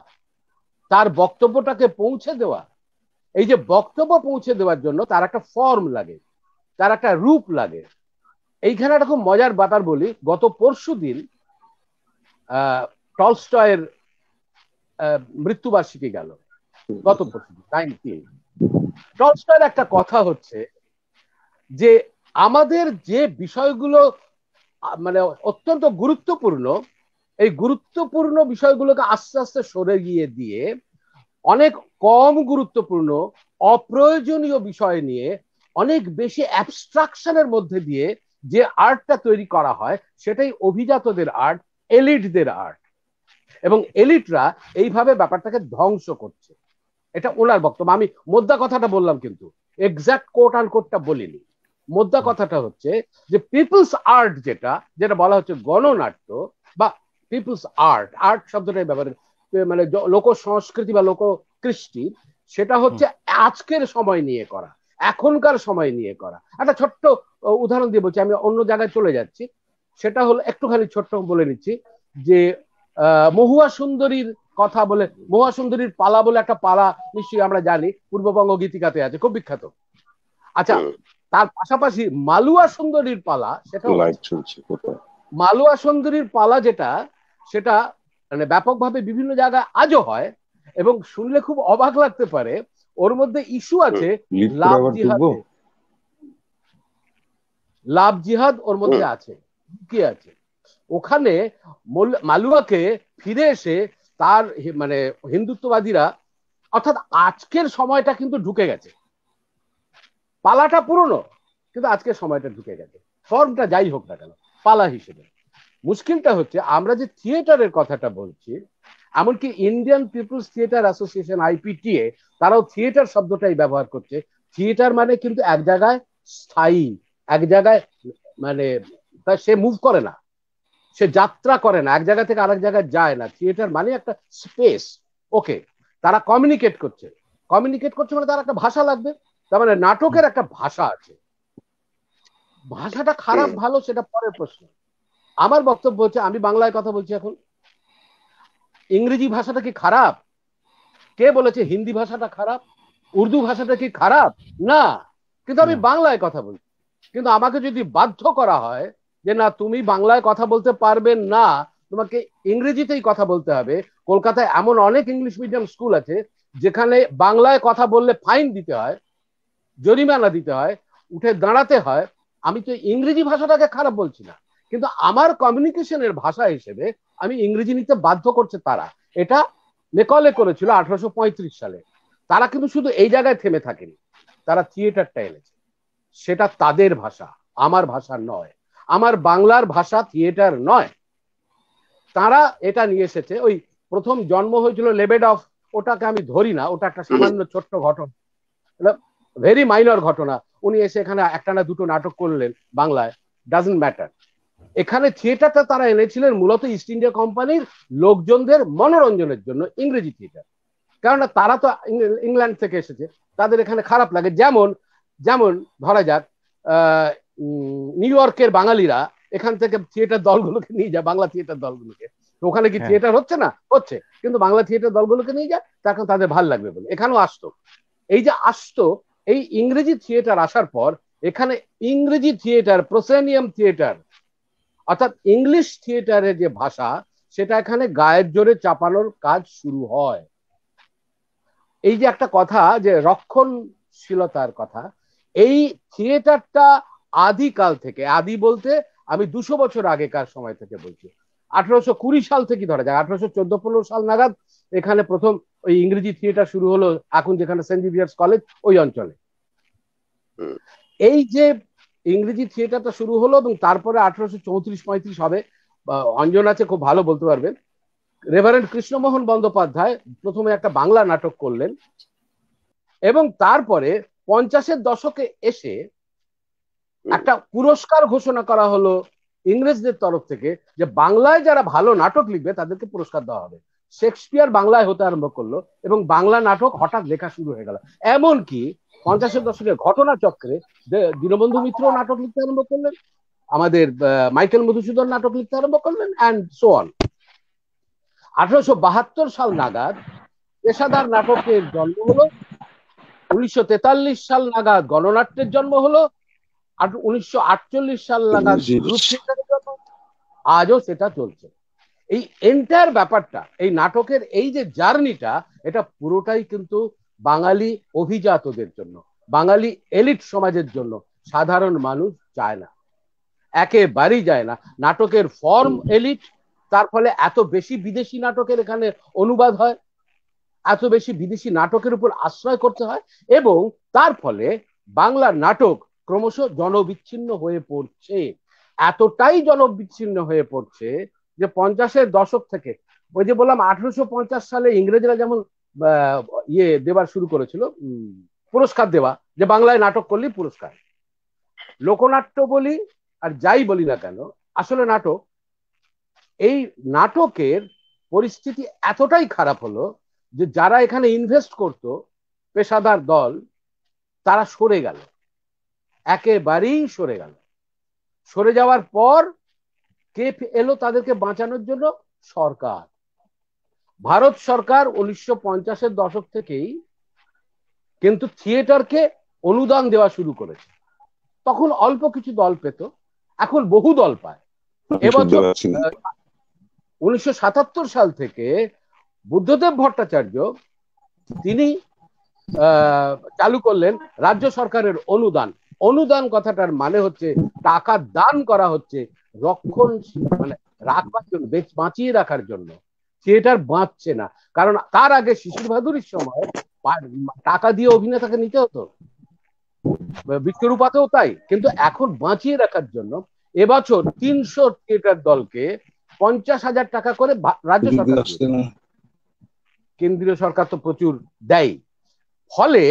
Speaker 3: তার বক্তব্যটাকে পৌঁছে দেওয়া। এই যে বক্তব্য পৌঁছে দেওয়ার জন্য তার একটা ফর্ম লাগে, তার একটা রূপ লাগে। এইখানে একটা খুব মজার ব্যাপার বলি, গত পরশুদিন টলস্টয়ের মৃত্যুবার্ষিকী গেল, গত পরশুদিন 19। টলস্টয়ের একটা কথা হচ্ছে যে আমাদের যে বিষয়গুলো মানে অত্যন্ত গুরুত্বপূর্ণ, এই গুরুত্বপূর্ণ বিষয়গুলোকে আস্তে আস্তে সরে গিয়ে দিয়ে অনেক কম গুরুত্বপূর্ণ অপ্রয়োজনীয় বিষয় নিয়ে অনেক বেশি অ্যাবস্ট্রাকশনের মধ্যে দিয়ে যে আর্টটা তৈরি করা হয় সেটাই অভিজাতদের আর্ট, এলিটদের আর্ট। এবং এলিটরা এইভাবে ব্যাপারটাকে ধ্বংস করছে। এটা ওনার বক্তব্য। আমি মোদ্দা কথাটা বললাম, কিন্তু এক্সাক্ট কোট আন কোটটা বলিনি। মোদ্দা কথাটা হচ্ছে যে পিপলস আর্ট, যেটা বলা হচ্ছে গণনাট্য বা পিপলস আর্ট, আর্ট শব্দটাই ব্যবহার মানে লোক সংস্কৃতি বা লোক কৃষ্টি, সেটা হচ্ছে আজকের সময় নিয়ে করা, এখনকার সময় নিয়ে করা। একটা ছোট্ট উদাহরণ দিয়ে বলছি, আমি অন্য জায়গায় চলে যাচ্ছি। সেটা হলো একটুখানি ছোট্ট বলে নিচ্ছি যে মহুয়া সুন্দরীর কথা বলে, মহুয়া সুন্দরীর পালা বলে একটা পালা নিশ্চয়ই আমরা জানি, পূর্ববঙ্গ গীতিকাতে আছে, খুব বিখ্যাত। আচ্ছা, তার পাশাপাশি মালুয়া সুন্দরীর পালা, সেটা মালুয়া সুন্দরীর পালা সেটা মানে ব্যাপকভাবে বিভিন্ন জায়গায় আজও হয় এবং শুনলে খুব অবাক লাগতে পারে। ওর মধ্যে ইস্যু আছে লাভ জিহাদ ওর মধ্যে আছে, কি আছে ওখানে। মালুয়াকে ফিরে এসে তার মানে হিন্দুত্ববাদীরা, অর্থাৎ আজকের সময়টা কিন্তু ঢুকে গেছে, পালাটা পুরনো কিন্তু আজকের সময়টা ঢুকে গেছে, ফর্মটা যাই হোক না কেন পালা হিসেবে। মুশকিলটা হচ্ছে আমরা যে থিয়েটারের কথাটা বলছি, এমনকি Indian People's Theatre Association IPTA তারাও থিয়েটার শব্দটাই ব্যবহার করছে। থিয়েটার মানে কিন্তু এক জায়গায় স্থায়ী, এক জায়গায় মানে সে মুভ করে না, সে যাত্রা করে না, এক জায়গা থেকে আরেক জায়গায় যায় না। থিয়েটার মানে একটা স্পেস। ওকে, তারা কমিউনিকেট করছে মানে তার একটা ভাষা লাগবে। তার মানে নাটকের একটা ভাষা আছে। ভাষাটা খারাপ ভালো সেটা পরের প্রশ্ন। আমার বক্তব্য হচ্ছে, আমি বাংলায় কথা বলছি এখন, ইংরেজি ভাষাটা কি খারাপ? কে বলেছে হিন্দি ভাষাটা খারাপ? উর্দু ভাষাটা কি খারাপ? না, কিন্তু আমি বাংলায় কথা বলছি। কিন্তু আমাকে যদি বাধ্য করা হয় যে না তুমি বাংলায় কথা বলতে পারবে না, তোমাকে ইংরেজিতেই কথা বলতে হবে, কলকাতায় এমন অনেক ইংলিশ মিডিয়াম স্কুল আছে যেখানে বাংলায় কথা বললে ফাইন দিতে হয়, জরিমানা দিতে হয়, উঠে দাঁড়াতে হয়। আমি তো ইংরেজি ভাষাটাকে খারাপ বলছি না, কিন্তু আমার কমিউনিকেশনের ভাষা হিসেবে আমি ইংরেজি নিতে বাধ্য করছে তারা। এটা মেকলে করেছিল 1835 সালে। তারা কিন্তু শুধু এই জায়গায় থেমে থাকেনি, তারা থিয়েটারটা এনেছে। সেটা তাদের ভাষা, আমার ভাষা নয়। আমার বাংলার ভাষা থিয়েটার নয়। তারা এটা নিয়ে এসেছে। ওই প্রথম জন্ম হয়েছিল লেবেডফ, ওটাকে আমি ধরি না, ওটা একটা সামান্য ছোট্ট ঘটনা, ভেরি মাইনর ঘটনা। উনি এসে এখানে একটা না দুটো নাটক করলেন বাংলায়, ডাজন্ট ম্যাটার। এখানে থিয়েটারটা তারা এনেছিলেন মূলত ইস্ট ইন্ডিয়া কোম্পানির লোকজনদের মনোরঞ্জনের জন্য, ইংরেজি থিয়েটার। কেননা তারা তো ইংল্যান্ড থেকে এসেছে, তাদের এখানে খারাপ লাগে। যেমন যেমন ধরা যাক নিউ ইয়র্কের বাঙালিরা এখান থেকে থিয়েটার দলগুলোকে নিয়ে যায়, বাংলা থিয়েটার দলগুলোকে। ওখানে কি থিয়েটার হচ্ছে না? হচ্ছে, কিন্তু বাংলা থিয়েটার দলগুলোকে নিয়ে যায়, তখন তাদের ভাল লাগবে বলে এখানেও আসতো। এই যে আসতো, এই ইংরেজি থিয়েটার আসার পর এখানে ইংরেজি থিয়েটার, প্রোসেনিয়াম থিয়েটার, অর্থাৎ ইংলিশ থিয়েটারের যে ভাষা, সেটা এখানে গায়ের জোরে চাপানোর কাজ শুরু হয়। এই যে একটা কথা যে রক্ষণশীলতার কথা, এই থিয়েটারটা আদিকাল থেকে, আদি বলতে আমি 200 বছর আগেকার সময় থেকে বলছি, 1820 সাল থেকে ধরা যায় 1814-15 সাল নাগাদ এখানে প্রথম ওই ইংরেজি থিয়েটার শুরু হলো, এখন যেখানে সেন্ট জেভিয়ার্স কলেজ ওই অঞ্চলে। এই যে ইংরেজি থিয়েটারটা শুরু হলো এবং তারপরে 1834-35 হবে, অঞ্জন আছে খুব ভালো বলতে পারবেন, রেভারেন্ড কৃষ্ণমোহন বন্দ্যোপাধ্যায় প্রথমে একটা বাংলা নাটক করলেন এবং তারপরে 50-এর দশকে এসে একটা পুরস্কার ঘোষণা করা হলো ইংরেজদের তরফ থেকে যে বাংলায় যারা ভালো নাটক লিখবে তাদেরকে পুরস্কার দেওয়া হবে। শেক্সপিয়ার বাংলায় হতে আরম্ভ করলো এবং বাংলা নাটক হঠাৎ লেখা শুরু হয়ে গেল। এমনকি 50-এর দশকের ঘটনা চক্রে দীনবন্ধু মিত্র নাটক লিখতে আরম্ভ করলেন, আমাদের মাইকেল মধুসূদন নাটক লিখতে আরম্ভ করলেন, অ্যান্ড সো অন। 1872 সাল নাগাদ পেশাদার নাটকের জন্ম হলো, 1943 সাল নাগাদ গণনাট্যের জন্ম হলো, 1948 সাল নাগাদ গ্রুপ থিয়েটারের জন্ম, আজও সেটা চলছে। এই এন্টায়ার ব্যাপারটা, এই নাটকের এই যে জার্নিটা, এটা পুরোটাই কিন্তু বাঙালি অভিজাতদের জন্য, বাঙালি এলিট সমাজের জন্য। সাধারণ মানুষ চায় না, একেবারেই যায় না। নাটকের ফর্ম এলিট, তার ফলে এত বেশি বিদেশি নাটকের এখানে অনুবাদ হয়, এত বেশি বিদেশি নাটকের উপর আশ্রয় করতে হয়, এবং তার ফলে বাংলার নাটক ক্রমশ জনবিচ্ছিন্ন হয়ে পড়ছে। এতটাই জনবিচ্ছিন্ন হয়ে পড়ছে যে 50-এর দশক থেকে, ওই যে বললাম 1850 সালে ইংরেজরা যেমন দেবার শুরু করেছিল, পুরস্কার দেওয়া, যে বাংলায় নাটক করলে পুরস্কার। লোকনাট্য বলি আর যাই বলি না কেন, আসলে নাটক, এই নাটকের পরিস্থিতি এতটাই খারাপ হলো যে যারা এখানে ইনভেস্ট করত, পেশাদার দল, তারা সরে গেল, একেবারেই সরে গেল। সরে যাওয়ার পর কে এলো তাদেরকে বাঁচানোর জন্য? সরকার। ভারত সরকার 1950-এর দশক থেকেই কিন্তু থিয়েটারকে অনুদান দেওয়া শুরু করেছে। তখন অল্প কিছু দল পেত, এখন বহু দল পায়। এবছর 1977 সাল থেকে বুদ্ধদেব ভট্টাচার্য তিনি চালু করলেন রাজ্য সরকারের অনুদান। অনুদান কথাটার মানে হচ্ছে টাকা দান করা হচ্ছে রক্ষণশীল, মানে রাখবার জন্য, বাঁচিয়ে রাখার জন্য। থিয়েটার বাঁচছে না, কারণ তার আগে শিশির ভাদুরীর সময় টাকা দিয়ে অভিনেতাকে নিতে হতো, বিশ্বরূপাতেও তাই। কিন্তু এখন বাঁচিয়ে রাখার জন্য এবছর 300 থিয়েটার দলকে 50,000 টাকা করে রাজ্য সরকার, কেন্দ্রীয় সরকার তো প্রচুর দেয়। ফলে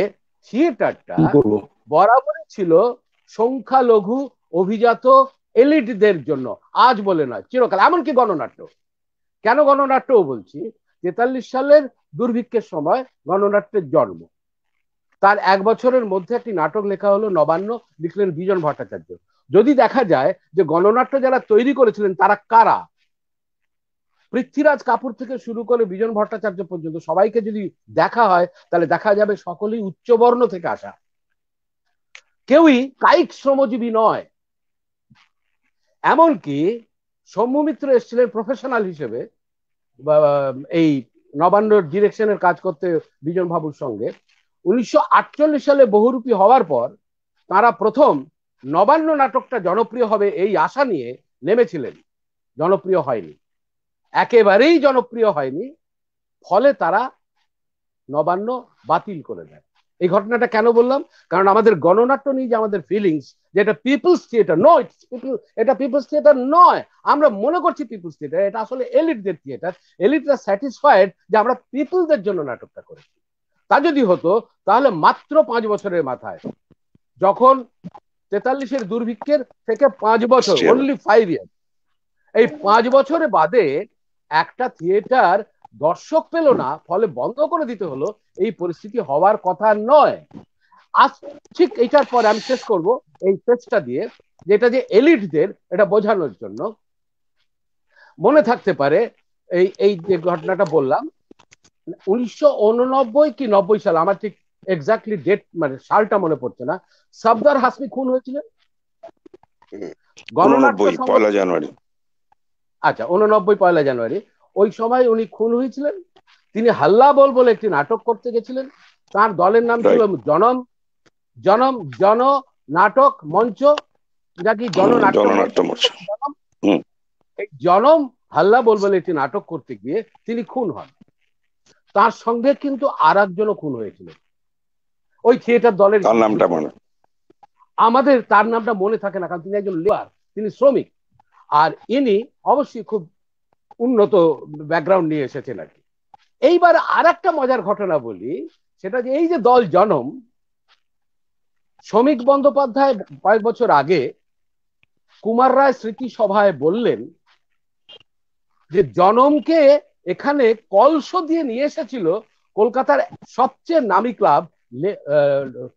Speaker 3: থিয়েটারটা বরাবরই ছিল সংখ্যালঘু অভিজাত এলিটদের জন্য, আজ বলে নয়, চিরকাল। এমনকি গণনাট্য, কেন গণনাট্যও বলছি, 43 সালের দুর্ভিক্ষের সময় গণনাট্যের জন্ম। তার 1 বছরের মধ্যে একটি নাটক লেখা হলো নবান্ন, লিখলেন বিজন ভট্টাচার্য। যদি দেখা যায় যে গণনাট্য যারা তৈরি করেছিলেন তারা কারা, পৃথ্বীরাজ কাপুর থেকে শুরু করে বিজন ভট্টাচার্য পর্যন্ত সবাইকে যদি দেখা হয়, তাহলে দেখা যাবে সকলেই উচ্চবর্ণ থেকে আসা, কেউই কায়িক শ্রমজীবী নয়। এমনকি সৌম্য মিত্র এসেছিলেন প্রফেশনাল হিসেবে এই নবান্নর ডিরেকশনের কাজ করতে বিজন বাবুর সঙ্গে। 1948 সালে বহুরূপী হওয়ার পর তারা প্রথম নবান্ন নাটকটা জনপ্রিয় হবে এই আশা নিয়ে নেমেছিলেন, জনপ্রিয় হয়নি, একেবারেই জনপ্রিয় হয়নি। ফলে তারা নবান্ন বাতিল করে দেয়। এই ঘটনাটা কেন বললাম? কারণ আমাদের গণনাট্য নিয়ে যে আমাদের ফিলিংস, যেটা পিপলস থিয়েটার নয়, এটা পিপলস থিয়েটার নয়। আমরা মনে করছি পিপলস থিয়েটার, এটা আসলে এলিটদের থিয়েটার। এলিটরা স্যাটিসফাইড যে আমরা পিপলদের জন্য নাটকটা করেছি। তা যদি হতো তাহলে মাত্র 5 বছরের মাথায়, যখন 43-এর দুর্ভিক্ষের থেকে 5 বছর, অনলি 5 ইয়ার, এই 5 বছরে বাদে একটা থিয়েটার দর্শক পেল না, ফলে বন্ধ করে দিতে হলো, এই পরিস্থিতি হওয়ার কথা নয়। আজ ঠিক এইটার পরে আমি শেষ করব এই পেজটা দিয়ে, যেটা যে এলিটদের, এটা বোঝানোর জন্য। মনে থাকতে পারে এই যে ঘটনাটা বললাম, 1989 কি 90 সাল, আমার ঠিক এক্স্যাক্টলি ডেট মানে সালটা মনে পড়ছে না, সফদর হাসমি খুন হয়েছিলেন গণনাট্য
Speaker 4: 1 জানুয়ারি।
Speaker 3: আচ্ছা, 89 1 জানুয়ারি। ওই সময় উনি খুন হয়েছিলেন। তিনি হাল্লা বল বলে একটি নাটক করতে গেছিলেন। তার দলের নাম ছিল জনম জন নাটক মঞ্চ, নাকি জননাট্য মঞ্চ। এই জনম হাল্লা বল বলে একটি নাটক করতে গিয়ে তিনি খুন হন। তার সঙ্গে কিন্তু আর একজনও খুন হয়েছিল ওই থিয়েটার দলের। আমাদের তার নামটা মনে থাকে না, কারণ তিনি একজন লেবার, তিনি শ্রমিক। আর ইনি অবশ্যই খুব উন্নত ব্যাকগ্রাউন্ড নিয়ে এসেছেন আর কি। এইবার আর একটা মজার ঘটনা বলি, সেটা যে এই যে দল জনম, শ্রমিক বন্দ্যোপাধ্যায় কয়েক বছর আগে কুমার রায় স্মৃতি সভায় বললেন যে জনমকে এখানে কলস দিয়ে নিয়ে এসেছিল কলকাতার সবচেয়ে নামী ক্লাব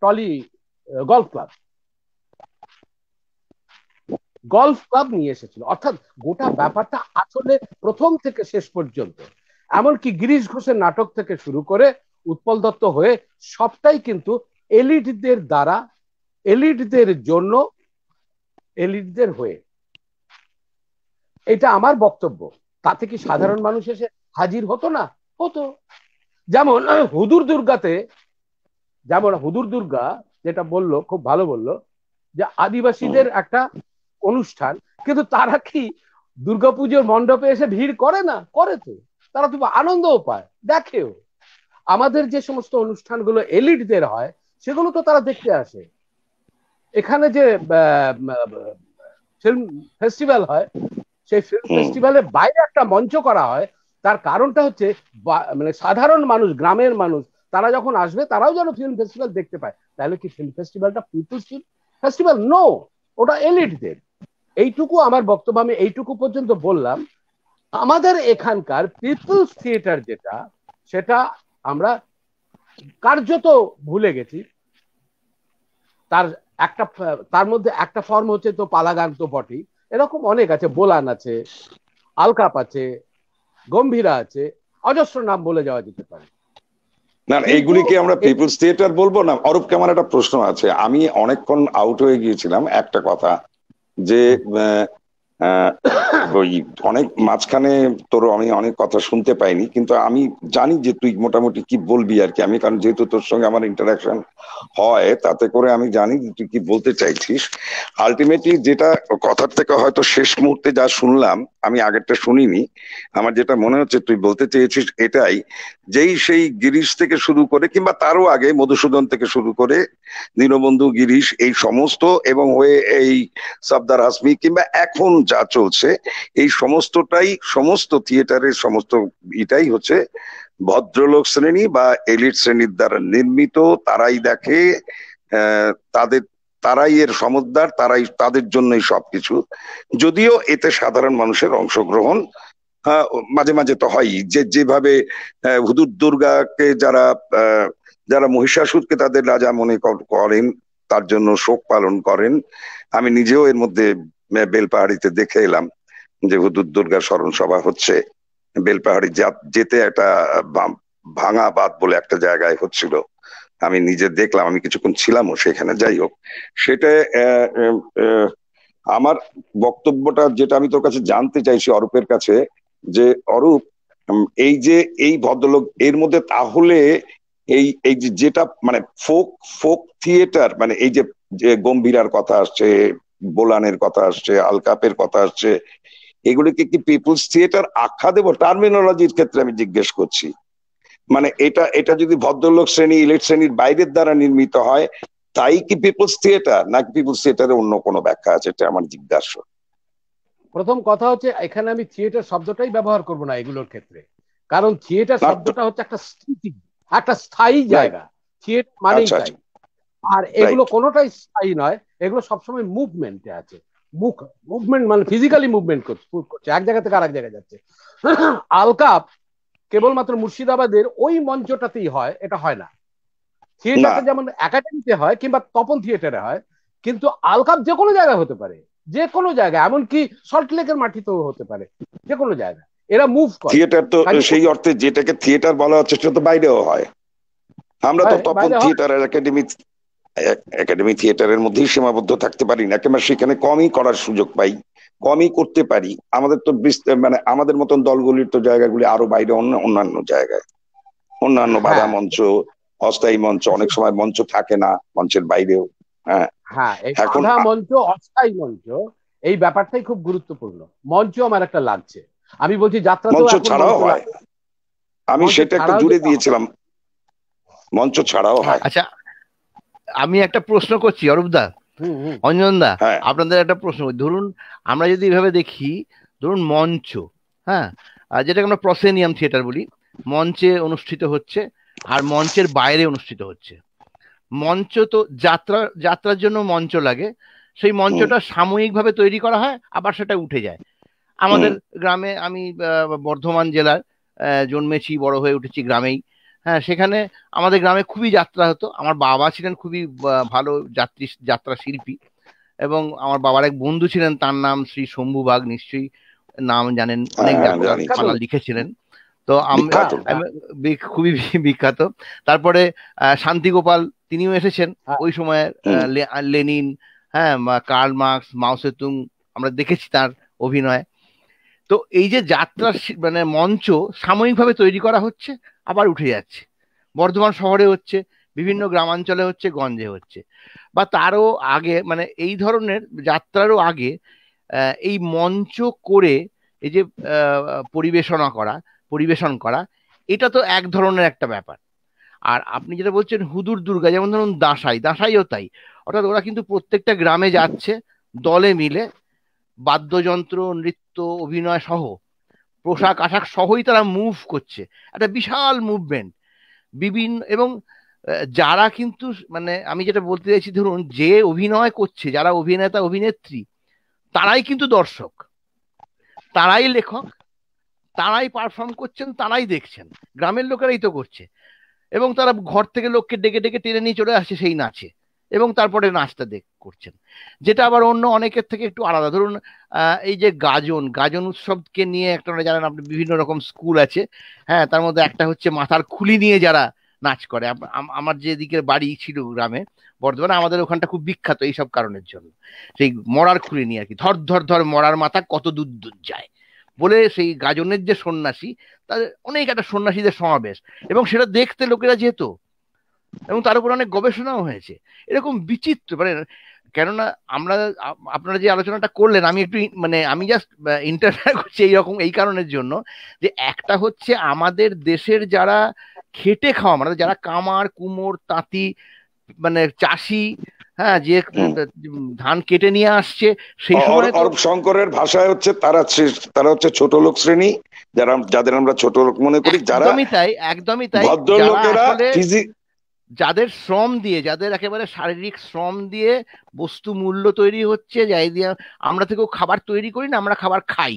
Speaker 3: টলি গলফ ক্লাব নিয়ে এসেছিল। অর্থাৎ গোটা ব্যাপারটা আসলে প্রথম থেকে শেষ পর্যন্ত, এমনকি গিরিশ ঘোষের নাটক থেকে শুরু করে উৎপল দত্ত হয়ে সবটাই কিন্তু এলিটদের দ্বারা, এলিটদের জন্য, এলিটদের হয়ে। এটা আমার বক্তব্য। তাতে কি সাধারণ মানুষ এসে হাজির হতো না? হতো। যেমন হুদুর দুর্গা যেটা বললো, খুব ভালো বললো, যে আদিবাসীদের একটা অনুষ্ঠান, কিন্তু তারা কি দুর্গাপুজোর মণ্ডপে এসে ভিড় করে না? করে তো, তারা তো আনন্দও পায়, দেখেও। আমাদের যে সমস্ত অনুষ্ঠানগুলো এলিটদের হয় সেগুলো তো তারা দেখতে আসে। এখানে যে ফিল্ম ফেস্টিভ্যাল হয়, সেই ফিল্ম ফেস্টিভ্যালের বাইরে একটা মঞ্চ করা হয়, তার কারণটা হচ্ছে মানে সাধারণ মানুষ, গ্রামের মানুষ, তারা যখন আসবে তারাও যেন ফিল্ম ফেস্টিভ্যাল দেখতে পায়। তাহলে কি ফিল্ম ফেস্টিভ্যালটা পিপলস ফেস্টিভ্যাল? নো, ওটা এলিটদের। এইটুকু আমার বক্তব্য, আমি এইটুকু পর্যন্ত বললাম। আমাদের এখানকার পিপলস থিয়েটার যেটা, সেটা আমরা কার্যত ভুলে গেছি। তার মধ্যে একটা ফর্ম হচ্ছে তো পালাগান তো বটেই, এরকম অনেক আছে, বোলান আছে, আলকাপ আছে, গম্ভীরা আছে, অজস্র নাম বলে যাওয়া যেতে পারে।
Speaker 4: না, এইগুলিকে আমরা পিপলস থিয়েটার বলবো না? অরূপকে আমার একটা প্রশ্ন আছে, আমি অনেকক্ষণ আউট হয়ে গিয়েছিলাম একটা কথা, যে ওই অনেক মাঝখানে তোর আমি অনেক কথা শুনতে পাইনি, কিন্তু আমি জানি যে তুই মোটামুটি কি বলবি আর কি। আমি কারণ যেহেতু তোর সঙ্গে আমার ইন্টারাকশন হয়, তাতে করে আমি জানি যে তুই কি বলতে চাইছিস। আলটিমেটলি যেটা কথার থেকে হয়তো শেষ মুহূর্তে যা শুনলাম, আমি আগেরটা শুনিনি, আমার যেটা মনে হচ্ছে তুই বলতে চেয়েছিস এটাই, যেই সেই গিরিশ থেকে শুরু করে কিংবা তারও আগে মধুসূদন থেকে শুরু করে দীনবন্ধু, গিরিশ, এই সমস্ত এবং হয়ে এই সর্দার হাসমি কিংবা এখন যা চলছে, এই সমস্তটাই, সমস্ত থিয়েটারের সমস্ত এটাই হচ্ছে ভদ্রলোক শ্রেণী বা এলিট শ্রেণীর দ্বারা নির্মিত। তারাই দেখে, তারাই এর সমুদ্দার, তারাই, তাদের জন্যই সবকিছু। যদিও এতে সাধারণ মানুষের অংশগ্রহণ মাঝে মাঝে তো হয়, যেভাবে হুদুর দুর্গাকে যারা মহিষাসুরকে তাদের রাজা মনে করেন, তার জন্য শোক পালন করেন। আমি নিজেও এর মধ্যে বেলপাহাড়িতে দেখে এলাম যে হুদুর দুর্গার স্মরণ সভা হচ্ছে। বেলপাহাড়ি যেতে একটা ভাঙা বাঁধ বলে একটা জায়গায় হচ্ছিল, আমি নিজে দেখলাম, আমি কিছুক্ষণ ছিলামও সেখানে। যাই হোক, সেটা আমার বক্তব্যটা যেটা আমি তোর কাছে জানতে চাইছি অরূপের কাছে, যে অরূপ, এই যে এই ভদ্রলোক এর মধ্যে তাহলে এই যেটা মানে ফোক থিয়েটার, মানে এই যে গম্ভীরার কথা আসছে, বোলানের কথা আসছে, আলকাপের কথা আসছে, এগুলিকে কি পিপলস থিয়েটার আখ্যা দেবো? টার্মিনোলজির ক্ষেত্রে আমি জিজ্ঞেস করছি। মানে এটা যদি ভদ্রলোক শ্রেণী, ইলিট শ্রেণীর বাইরের দ্বারা নির্মিত হয়, তাই কি পিপলস থিয়েটার, নাকি পিপলস থিয়েটারের অন্য কোনো ব্যাখ্যা আছে? এটা আমার জিজ্ঞাসা।
Speaker 3: প্রথম কথা হচ্ছে, এখানে আমি থিয়েটার শব্দটাই ব্যবহার করব না এগুলোর ক্ষেত্রে, কারণ থিয়েটার শব্দটা হচ্ছে একটা স্থায়ী জায়গা। থিয়েটার মানেই তাই। আর এগুলো কোনোটাই স্থায়ী নয়, এগুলো সবসময় মুভমেন্টে আছে। মুভমেন্ট মানে ফিজিক্যালি মুভমেন্ট করছে, এক জায়গা থেকে আরেক জায়গায় যাচ্ছে। আলকাপ কেবলমাত্র মুর্শিদাবাদের ওই মঞ্চটাতেই হয়, এটা হয় না। থিয়েটারটা যেমন একাডেমিতে হয় কিংবা তপন থিয়েটারে হয়, কিন্তু আলকাপ যে কোনো জায়গায় হতে পারে, যে কোনো জায়গায়, এমনকি সল্টলেকের মাটিতেও হতে পারে, যে কোনো জায়গায় এরা মুভ করে।
Speaker 4: থিয়েটার তো সেই অর্থে যেটাকে থিয়েটার বলা হচ্ছে সেটা তো বাইরেও হয়। আমরা তো তপন থিয়েটার একাডেমি থিয়েটারের মধ্যেই সীমাবদ্ধ থাকতে পারি না, কিংবা সেখানে কমই করার সুযোগ পাই, কমই করতে পারি। আমাদের তো মানে আমাদের মতন দলগুলির তো জায়গাগুলি আরো বাইরে, অন্যান্য জায়গায়, অন্যান্য বাধা মঞ্চ, অস্থায়ী মঞ্চ, অনেক সময় মঞ্চ থাকে না, মঞ্চের বাইরেও।
Speaker 3: হ্যাঁ, এখন মঞ্চ, অস্থায়ী মঞ্চ, এই ব্যাপারটাই খুব গুরুত্বপূর্ণ। মঞ্চ আমার একটা লাগছে, আমি বলছি যাত্রা
Speaker 4: মঞ্চ ছাড়াও হয়, আমি সেটা একটু জুড়ে দিয়েছিলাম, মঞ্চ ছাড়াও হয়।
Speaker 2: আচ্ছা, আমি একটা প্রশ্ন করছি অরূপদা, অঞ্জনদা, আপনাদের একটা প্রশ্ন। ধরুন আমরা যদি এভাবে দেখি, ধরুন মঞ্চ, হ্যাঁ, যেটাকে আমরা প্রসেনিয়াম থিয়েটার বলি, মঞ্চে অনুষ্ঠিত হচ্ছে আর মঞ্চের বাইরে অনুষ্ঠিত হচ্ছে। মঞ্চ তো যাত্রার জন্য মঞ্চ লাগে, সেই মঞ্চটা সাময়িকভাবে তৈরি করা হয়, আবার সেটা উঠে যায়। আমাদের গ্রামে, আমি বর্ধমান জেলার জন্মেছি, বড় হয়ে উঠেছি গ্রামেই। হ্যাঁ, সেখানে আমাদের গ্রামে খুবই যাত্রা হতো। আমার বাবা ছিলেন খুবই ভালো যাত্রা শিল্পী, এবং আমার বাবার এক বন্ধু ছিলেন, তার নাম শ্রী শম্ভু বাগ, নিশ্চয়ই নাম জানেন, অনেক যাত্রা লিখেছিলেন। তো খুবই বিখ্যাত। তারপরে শান্তিগোপাল, তিনিও এসেছেন ওই সময়, লেনিন, হ্যাঁ, কার্ল মার্কস, মাও সেতুং, আমরা দেখেছি তার অভিনয়। তো এই যে যাত্রা মানে মঞ্চ সাময়িকভাবে তৈরি করা হচ্ছে, আবার উঠে যাচ্ছে। বর্ধমান শহরে হচ্ছে, বিভিন্ন গ্রামাঞ্চলে হচ্ছে, গঞ্জে হচ্ছে, বা তারও আগে, মানে এই ধরনের যাত্রারও আগে এই মঞ্চ করে এই যে পরিবেশন করা, এটা তো এক ধরনের একটা ব্যাপার। আর আপনি যেটা বলছেন হুদুর দুর্গা, যেমন ধরুন দাসাইও তাই। অর্থাৎ ওরা কিন্তু প্রত্যেকটা গ্রামে যাচ্ছে দলে মিলে, বাদ্যযন্ত্র, নৃত্য, অভিনয় সহ, পোশাক আশাক সহই তারা মুভ করছে, একটা বিশাল মুভমেন্ট বিভিন্ন। এবং যারা কিন্তু, মানে আমি যেটা বলতে চাইছি, ধরুন যে অভিনয় করছে, যারা অভিনেতা অভিনেত্রী, তারাই কিন্তু দর্শক, তারাই লেখক, তারাই পারফর্ম করছেন, তারাই দেখছেন, গ্রামের লোকেরাই তো করছে। এবং তারা ঘর থেকে লোককে ডেকে ডেকে টেনে নিয়ে চলে আসছে সেই নাচে, এবং তারপরে নাচটা করছেন, যেটা আবার অন্য অনেকের থেকে একটু আলাদা। ধরুন এই যে গাজন উৎসবকে নিয়ে একটা, জানেন আপনি, বিভিন্ন রকম স্কুল আছে। হ্যাঁ, তার মধ্যে একটা হচ্ছে মাথার খুলি নিয়ে যারা নাচ করে। আমার যে দিকের বাড়ি ছিল গ্রামে বর্ধমানে, আমাদের ওখানটা খুব বিখ্যাত এইসব কারণের জন্য। সেই মরার খুলি নিয়ে আর কি, ধর ধর ধর মরার মাথা কত দূর দূর যায় বলে, সেই গাজনের যে সন্ন্যাসী, তাদের অনেক একটা সন্ন্যাসীদের সমাবেশ, এবং সেটা দেখতে লোকেরা যেত, এবং তার উপর অনেক গবেষণাও হয়েছে। এরকম বিচিত্র, মানে কেননা আপনারা যে আলোচনাটা করলেন, আমি একটু মানে আমি জাস্ট ইন্টারফেয়ার করছি এইরকম, এই কারণের জন্য যে একটা হচ্ছে আমাদের দেশের যারা খেটে খাওয়া, মানে যারা কামার, কুমোর, তাঁতি, মানে চাষি, হ্যাঁ, যে ধান কেটে নিয়ে আসছে সেই সময়,
Speaker 4: শঙ্করের ভাষায় হচ্ছে তারা হচ্ছে ছোট লোক শ্রেণী, যাদের আমরা ছোট লোক মনে করি, যারা
Speaker 2: একদমই তাই যাদের শ্রম দিয়ে, যাদের একেবারে শারীরিক শ্রম দিয়ে বস্তু মূল্য তৈরি হচ্ছে, যাই দিয়ে আমরা থেকেও খাবার তৈরি করি না, আমরা খাবার খাই।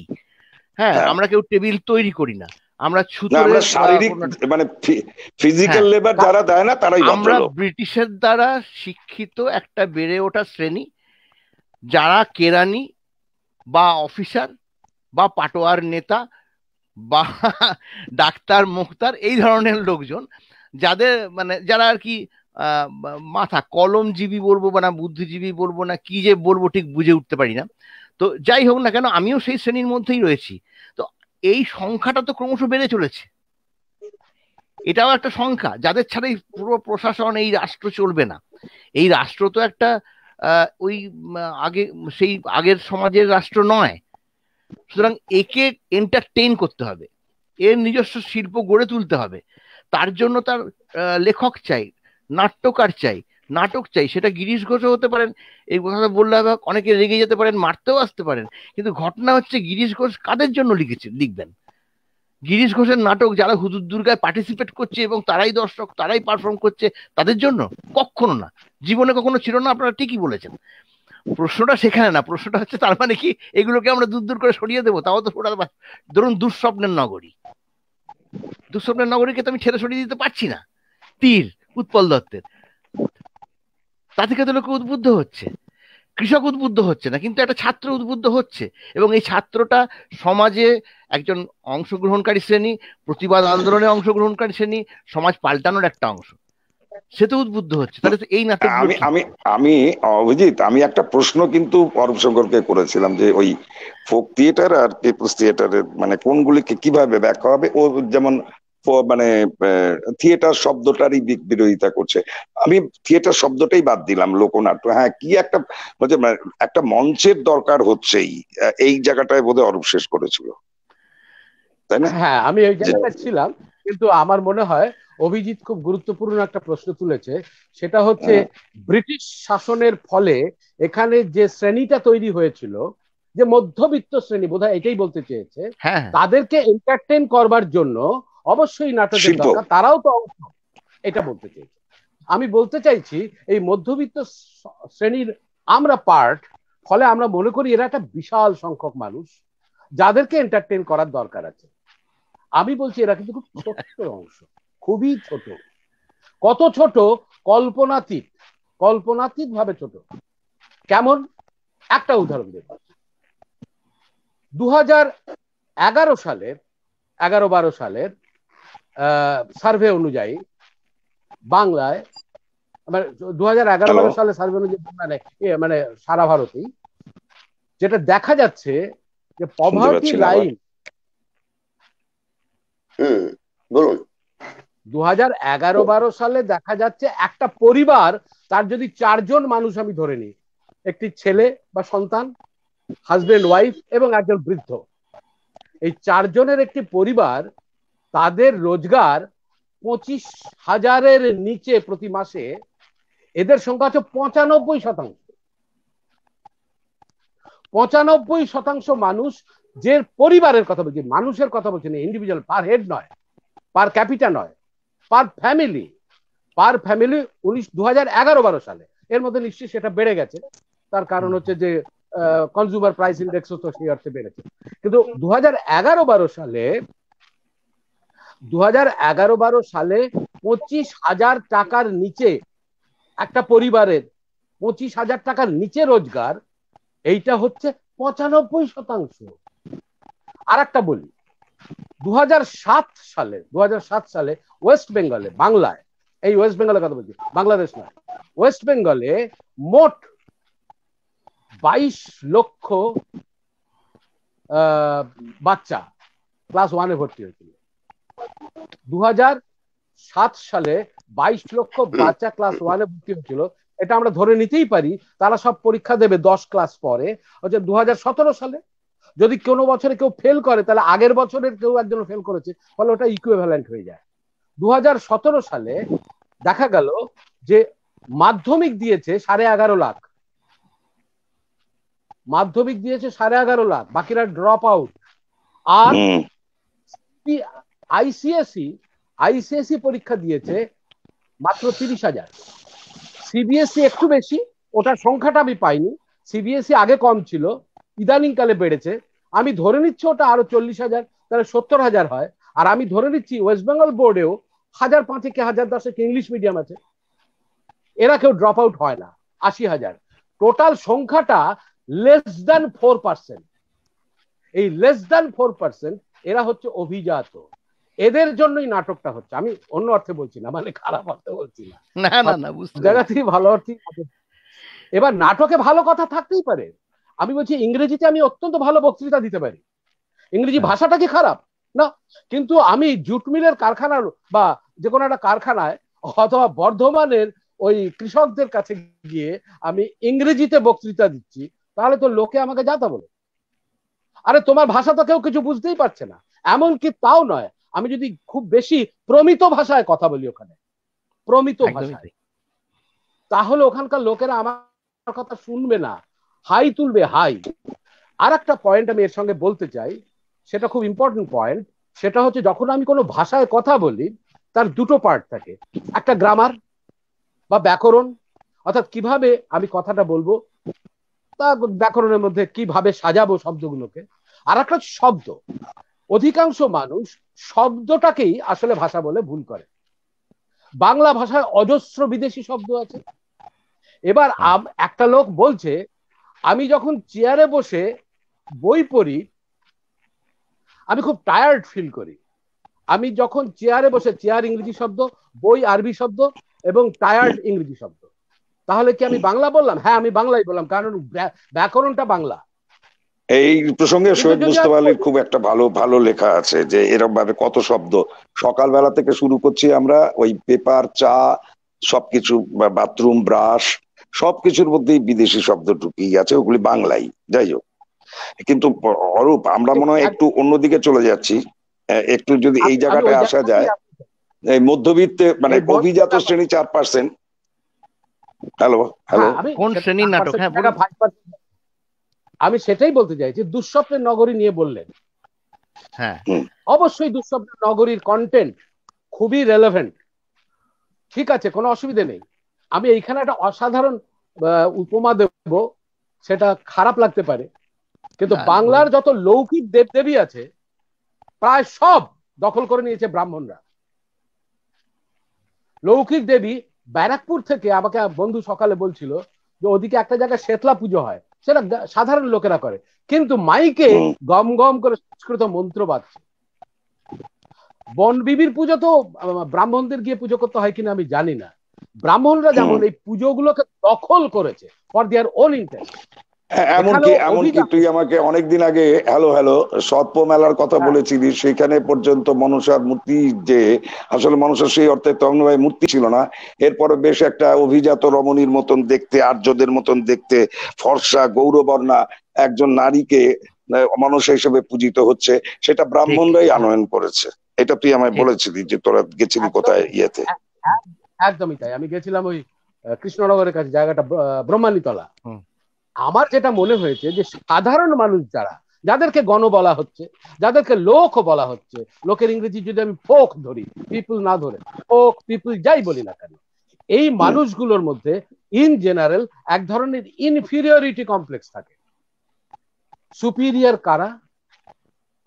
Speaker 2: হ্যাঁ, আমরা কেউ টেবিল তৈরি করি না, আমরা
Speaker 4: শারীরিক মানে ফিজিক্যাল লেবার যারা দেয় না, তারাই
Speaker 2: আমরা ব্রিটিশের দ্বারা শিক্ষিত একটা বেড়ে ওঠা শ্রেণী, যারা কেরানি বা অফিসার বা পাটোয়ার নেতা বা ডাক্তার মুখতার, এই ধরনের লোকজন, যাদের মানে যারা আর কি মাথা কলমজীবী বলবো না বুদ্ধিজীবী বলবো না, কি যে বলবো ঠিক বুঝে উঠতে পারি না। তো যাই হোক না কেন, আমিও সেই শ্রেণীর মধ্যেই রয়েছি। তো এই সংখ্যাটা তো ক্রমশ বেড়ে চলেছে, এটাও একটা সংখ্যা, যাদের ছাড়া এই পুরো প্রশাসন, এই রাষ্ট্র চলবে না। এই রাষ্ট্র তো একটা ওই সেই আগের সমাজের রাষ্ট্র নয়। সুতরাং একে এন্টারটেইন করতে হবে, এর নিজস্ব শিল্প গড়ে তুলতে হবে। তার জন্য তার লেখক চাই, নাট্যকার চাই, নাটক চাই। সেটা গিরিশ ঘোষও হতে পারেন, এই কথা বললে অনেকে রেগে যেতে পারেন, মারতেও আসতে পারেন, কিন্তু ঘটনা হচ্ছে গিরিশ ঘোষ কাদের জন্য লিখবেন? গিরিশ ঘোষের নাটক যারা হুদুর দুর্গায় পার্টিসিপেট করছে এবং তারাই দর্শক, তারাই পারফর্ম করছে, তাদের জন্য? কখনো না, জীবনে কখনো ছিল না। আপনারা ঠিকই বলেছেন। প্রশ্নটা সেখানে না, প্রশ্নটা হচ্ছে তার মানে কি এগুলোকে আমরা দূর দূর করে সরিয়ে দেবো? তাও তো ধরুন দুঃস্বপ্নের নগরীকে তো আমি ছেড়ে সরিয়ে দিতে পারছি না। তীর উৎপল দত্তের, তা থেকে তো লোকে উদ্বুদ্ধ হচ্ছে, কৃষক উদ্বুদ্ধ হচ্ছে না, কিন্তু একটা ছাত্র উদ্বুদ্ধ হচ্ছে, এবং এই ছাত্রটা সমাজে একজন অংশগ্রহণকারী শ্রেণী, প্রতিবাদ আন্দোলনে অংশগ্রহণকারী শ্রেণী, সমাজ পাল্টানোর একটা অংশ, সে তো উদ্বুদ্ধ হচ্ছে। তাহলে তো এই নাটক
Speaker 4: আমি অভিজিৎ, আমি একটা প্রশ্ন কিন্তু অরূপ শঙ্করকে করেছিলাম যে ওই ফোক থিয়েটার আর পিপলস থিয়েটারের মানে কোনগুলিকে কিভাবে ব্যাখ্যা হবে। ও যেমন মানে থিয়েটার শব্দটারই বিরোধিতা করছে, আমি থিয়েটার শব্দটাই বাদ দিলাম, লোকনাট্য। হ্যাঁ, কি একটা বলছে, একটা মঞ্চের দরকার হচ্ছেই, এই জায়গাটায় বোধহয় অরূপ শেষ করেছিল, তাই না?
Speaker 3: হ্যাঁ, আমি ওই জায়গায় ছিলাম, কিন্তু আমার মনে হয় অভিজিৎ খুব গুরুত্বপূর্ণ একটা প্রশ্ন তুলেছে। সেটা হচ্ছে ব্রিটিশ শাসনের ফলে এখানে যে শ্রেণীটা তৈরি হয়েছিল, যে মধ্যবিত্ত শ্রেণী, বোধহয় এটাই বলতে চেয়েছে, তাদেরকে এন্টারটেইন করবার জন্য অবশ্যই নাটকের দরকার, তারাও তো অংশ, এটা বলতে চেয়েছে। আমি বলতে চাইছি এই মধ্যবিত্ত শ্রেণীর আমরা পার্ট, ফলে আমরা মনে করি এরা একটা বিশাল সংখ্যক মানুষ যাদেরকে এন্টারটেইন করার দরকার আছে। আমি বলছি এরা কিন্তু খুব ছোট্ট অংশ, খুবই ছোট। কত ছোট? কল্পনাতীত, কল্পনাতীত ভাবে ছোট। কেমন? একটা উদাহরণ দেব। 2011 সালের 11-12 সালের সার্ভে অনুযায়ী বাংলায়, মানে 2011-12 সালে সার্ভে অনুযায়ী মানে সারা ভারতেই যেটা দেখা যাচ্ছে যে পভার্টি লাইন,
Speaker 1: বলুন,
Speaker 3: 2011-12 সালে দেখা যাচ্ছে একটা পরিবার, তার যদি 4 জন মানুষ আমি ধরে নিই, একটি ছেলে বা সন্তান, হাজবেন্ড ওয়াইফ এবং একজন বৃদ্ধ, এই 4 জনের একটি পরিবার, তাদের রোজগার 25,000-এর নিচে প্রতি মাসে। এদের সংখ্যা হচ্ছে 95%। 95% মানুষ, যে পরিবারের কথা বলছি, মানুষের কথা বলছি না, ইন্ডিভিজুয়াল, পার হেড নয়, পার ক্যাপিটা নয়, পার ফ্যামিলি। 2011-12 সালে, এর মধ্যে নিশ্চয়ই সেটা বেড়ে গেছে, তার কারণ হচ্ছে যে কনজিউমার প্রাইস ইন্ডেক্সও তো সেই অর্থে বেড়েছে। কিন্তু 2011-12 সালে 25,000 টাকার নিচে একটা পরিবারের, 25,000 টাকার নিচে রোজগার, এইটা হচ্ছে 95%। আর একটা বলি, 2007 সালে ওয়েস্ট বেঙ্গলে, বাংলায়, এই ওয়েস্ট বেঙ্গলের কথা বলছি, বাংলাদেশ নয়, ওয়েস্ট বেঙ্গলে মোট 22 লক্ষ বাচ্চা ক্লাস 1-এ ভর্তি হয়েছিল। 2007 সালে 22 লক্ষ বাচ্চা ক্লাস 1-এ ভর্তি হয়েছিল। এটা আমরা ধরে নিতেই পারি তারা সব পরীক্ষা দেবে 10 ক্লাস পরে। হচ্ছে 2017 সালে যদি কোনো বছরে কেউ ফেল করে, তাহলে আগের বছরের কেউ একজন ফেল করেছে, ফলে ওটা ইকুইভ্যালেন্ট হয়ে যায়। 2017 সালে দেখা গেল যে মাধ্যমিক দিয়েছে 11.5 লাখ, মাধ্যমিক দিয়েছে 11.5 লাখ, বাকিরা ড্রপ আউট। আর আইসিএসই পরীক্ষা দিয়েছে মাত্র 30,000। সিবিএসই একটু বেশি, ওটার সংখ্যাটা আমি পাইনি। সিবিএসই আগে কম ছিল, ইদানিং কালে বেড়েছে। আমি ধরে নিচ্ছি ওটা আরো 40,000, তাহলে 70,000 হয়। আর আমি ধরে নিচ্ছি ওয়েস্ট বেঙ্গল বোর্ডেও 1,005 কি 1,010 ইংলিশ মিডিয়াম আছে, এরা কেউ ড্রপ আউট হয় না। 80,000 টোটাল সংখ্যাটা, লেস দ্যান 4%। এই লেস দ্যান 4% এরা হচ্ছে অভিজাত। এদের জন্যই নাটকটা হচ্ছে। আমি অন্য অর্থে বলছি না, মানে খারাপ অর্থে বলছি না, জায়গাতেই ভালো অর্থে। এবার নাটকে ভালো কথা থাকতেই পারে। আমি বলছি ইংরেজিতে আমি অত্যন্ত ভালো বক্তৃতা দিতে পারি, ইংরেজি ভাষাটা কি খারাপ না? কিন্তু আমি জুট মিলের কারখানার বা যে কোনো একটা কারখানায় অথবা বর্ধমানের ওই কৃষকদের কাছে গিয়ে আমি ইংরেজিতে বক্তৃতা দিচ্ছি, তাহলে তো লোকে আমাকে যাতা বলে, আরে তোমার ভাষা তো কেউ কিছু বুঝতেই পারছে না। এমনকি তাও নয়, আমি যদি খুব বেশি প্রমিত ভাষায় কথা বলি, ওখানে প্রমিত ভাষায়, তাহলে ওখানকার লোকেরা আমার কথা শুনবে না, হাই তুলবে, হাই। আর একটা পয়েন্ট আমি এর সঙ্গে বলতে চাই, সেটা খুব ইম্পর্টেন্ট পয়েন্ট। সেটা হচ্ছে যখন আমি কোনো ভাষায় কথা বলি, তার দুটো পার্ট থাকে। একটা গ্রামার বা ব্যাকরণ, অর্থাৎ কিভাবে আমি কথাটা বলবো, তা ব্যাকরণের মধ্যে কিভাবে সাজাবো শব্দগুলোকে। আর একটা শব্দ। অধিকাংশ মানুষ শব্দটাকেই আসলে ভাষা বলে ভুল করে। বাংলা ভাষায় অজস্র বিদেশি শব্দ আছে। এবার একটা লোক বলছে, আমি যখন চেয়ারে বসে বই পড়ি আমি খুব টায়ার্ড ফিল করি। আমি যখন চেয়ারে বসে, চেয়ার ইংরেজি শব্দ, বই আরবি শব্দ এবং টায়ার্ড ইংরেজি শব্দ, তাহলে কি আমি বাংলা বললাম? হ্যাঁ, আমি বাংলাই বললাম, কারণ ব্যাকরণটা বাংলা।
Speaker 4: এই প্রসঙ্গে সৈয়দ মুস্তফা আলীর খুব একটা ভালো লেখা আছে যে এরকম ভাবে কত শব্দ সকালবেলা থেকে শুরু করছি আমরা, ওই পেপার, চা, সবকিছু, বাথরুম, ব্রাশ, সবকিছুর মধ্যেই বিদেশি শব্দ ঢুকিয়ে আছে, ওগুলি বাংলাই। যাই হোক, কিন্তু অরূপ, আমরা মনে হয় একটু অন্যদিকে চলে যাচ্ছি। একটু যদি এই জায়গাটায় আসা যায়, এই মধ্যবিত্তে মানে অভিজাত শ্রেণী 4%। হ্যালো,
Speaker 2: কোন শ্রেণীর নাটক? হ্যাঁ,
Speaker 3: আমি সেটাই বলতে চাইছি। দুঃস্বপ্নের নগরী নিয়ে বললেন,
Speaker 2: হ্যাঁ
Speaker 3: অবশ্যই দুঃস্বপ্নের নগরীর কন্টেন্ট খুবই রেলেভেন্ট, ঠিক আছে, কোনো অসুবিধা নেই। আমি এইখানে একটা অসাধারণ উপমা দেব, সেটা খারাপ লাগতে পারে, কিন্তু বাংলার যত লৌকিক দেবদেবী আছে প্রায় সব দখল করে নিয়েছে ব্রাহ্মণরা। লৌকিক দেবী ব্যারাকপুর থেকে আমাকে বন্ধু সকালে বলছিল যে ওদিকে একটা জায়গায় শেতলা পুজো হয়, সেটা সাধারণ লোকেরা করে, কিন্তু মাইকে গম গম করে সংস্কৃত মন্ত্র বাজছে। বন বিবির পুজো তো ব্রাহ্মণদের গিয়ে পুজো করতে হয় কিনা আমি জানি না। ব্রাহ্মণরা যেমন এই পুজোগুলোকে দখল করেছে ফর দেয়ার ওন ইন্টারেস্ট।
Speaker 4: এমনকি তুই আমাকে অনেকদিন আগে হ্যালো সর্প মেলার কথা বলেছিলি, সেখানে পর্যন্ত মনসার মূর্তি, যে আসলে মনসার সেই অর্থে তন্ময় মূর্তি ছিল না, এরপরে বেশ একটা অভিজাত রমণীর মতন দেখতে, আর্যদের মতন দেখতে, ফর্সা গৌরবর্ণা একজন নারীকে মনসা হিসেবে পূজিত হচ্ছে, সেটা ব্রাহ্মণরাই আনয়ন করেছে। এটা তুই আমায় বলেছিলি যে তোরা গেছিলি কোথায় ইয়েতে।
Speaker 3: একদমই তাই, আমি গেছিলাম ওই কৃষ্ণনগরের কাছে, জায়গাটা ব্রহ্মানীতলা। আমার যেটা মনে হয়েছে যে সাধারণ মানুষ যাদেরকে গণ বলা হচ্ছে, যাদেরকে লোক বলা হচ্ছে, লোকের ইংরেজি যদি আমি ফোক ধরি, পিপল না ধরে ফোক পিপল যাই বলি না কেন, এই মানুষগুলোর মধ্যে ইন জেনারেল এক ধরনের ইনফিরিয়রিটি কমপ্লেক্স থাকে। সুপিরিয়র কারা?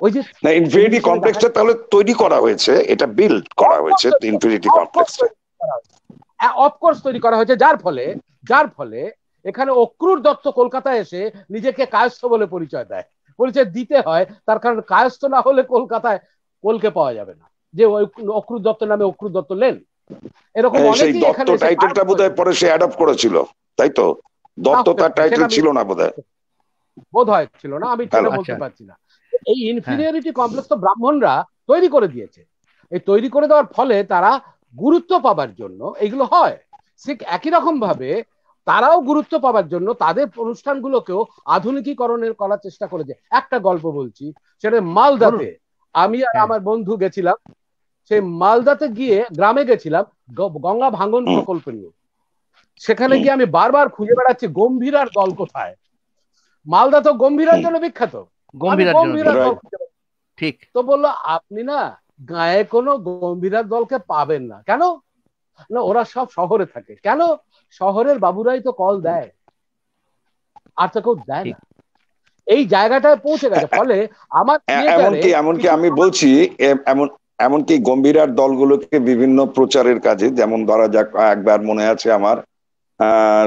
Speaker 3: ওই যে
Speaker 4: না, ইনফিরিয়রিটি কমপ্লেক্সটা তাহলে তৈরি করা হয়েছে, এটা বিল্ড করা হয়েছে ইনফিরিয়রিটি কমপ্লেক্সটা
Speaker 3: অফকোর্স তৈরি করা হয়েছে, যার ফলে এখানে অক্রুর দত্ত কলকাতায় এসে নিজেকে কায়স্থ বলে পরিচয় দেয়, পরিচয় দিতে হয়, তার কারণ কায়স্থ না হলে কলকাতায় কলকে পাওয়া যাবে না, যে অক্রুর দত্ত নামে অক্রুর দত্ত লেন, এরকম অনেকেই এখানে
Speaker 4: টাইটেলটা বোধহয় পরে সে অ্যাডপ্ট করেছিল, তাই তো? দত্ত তার টাইটেল ছিল না বোধহয়
Speaker 3: ছিল না, আমি ঠিক বলতে পারছি না। এই ইনফিরিয়রিটি কমপ্লেক্স তো ব্রাহ্মণরা তৈরি করে দিয়েছে। এই তৈরি করে দেওয়ার ফলে তারা গুরুত্ব পাবার জন্য এগুলো হয়, ঠিক একই রকম ভাবে তারাও গুরুত্ব পাবার জন্য তাদের অনুষ্ঠানগুলোকেও আধুনিকীকরণের করার চেষ্টা করেছে। একটা গল্প বলছি, সেটা মালদাতে আমি আর আমার বন্ধু গেছিলাম। সেই মালদাতে গিয়ে গ্রামে গেছিলাম গঙ্গা ভাঙন প্রকল্প নিয়ে। সেখানে গিয়ে আমি বারবার খুঁজে বেড়াচ্ছি গম্ভীরার দল কোথায়। মালদা তো গম্ভীরার জন্য বিখ্যাত, গম্ভীরার দল
Speaker 2: ঠিক
Speaker 3: তো বললো আপনি না গায়ে কোনো গম্ভীরার দলকে পাবেন না। কেন? না, ওরা সব শহরে থাকে। কেন? শহরের বাবুরাই তো কল দেয়, আর তো কেউ দেয় না। এই জায়গাটায় পৌঁছে গেছে। ফলে আমার
Speaker 4: এমনকি আমি বলছি, এমনকি গম্ভীরার দলগুলোকে বিভিন্ন প্রচারের কাজে, যেমন ধরা যাক একবার মনে আছে আমার,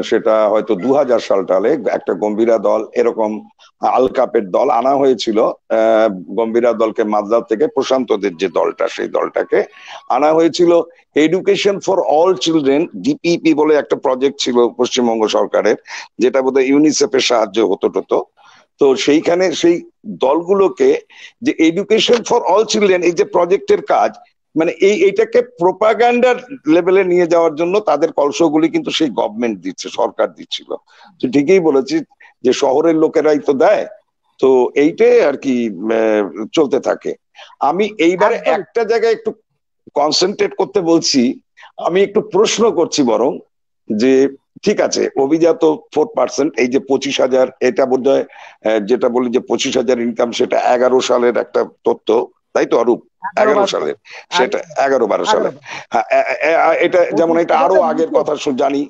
Speaker 4: সেটা হয়তো 2000 সালে একটা গম্ভীরা দল, এরকম আলকাপের দল আনা হয়েছিল। গম্ভীরা দলকে মাদ্রাজ থেকে প্রশান্তদের যে দলটা, সেই দলটাকে আনা হয়েছিল education for all children, DPP বলে একটা প্রজেক্ট ছিল পশ্চিমবঙ্গ সরকারের, যেটা বোধহয় ইউনিসেফের সাহায্য হতো। তো সেইখানে সেই দলগুলোকে যে এডুকেশন ফর অল চিলড্রেন, এই যে প্রজেক্টের কাজ, মানে এইটাকে প্রোপাগান্ডার লেভেলে নিয়ে যাওয়ার জন্য তাদের কলসগুলি কিন্তু সেই গভর্নমেন্ট দিচ্ছে, সরকার দিচ্ছিল। তো ঠিকই বলেছিস যে শহরের লোকেরাই তো দেয়, তো এইটাই আর কি চলতে থাকে। আমি এইবারে একটা জায়গায় একটু কনসেন্ট্রেট করতে বলছি, আমি একটু প্রশ্ন করছি বরং, যে ঠিক আছে অভিজাত 4%, এই যে 25,000, এটা বোধহয় যেটা বলি যে 25,000 ইনকাম, সেটা 11 সালের একটা তথ্য, তাই তো অরূপ? 11 সালের, সেটা 11-12 সালের। হ্যাঁ, এটা যেমন এটা আরো আগের কথা জানি,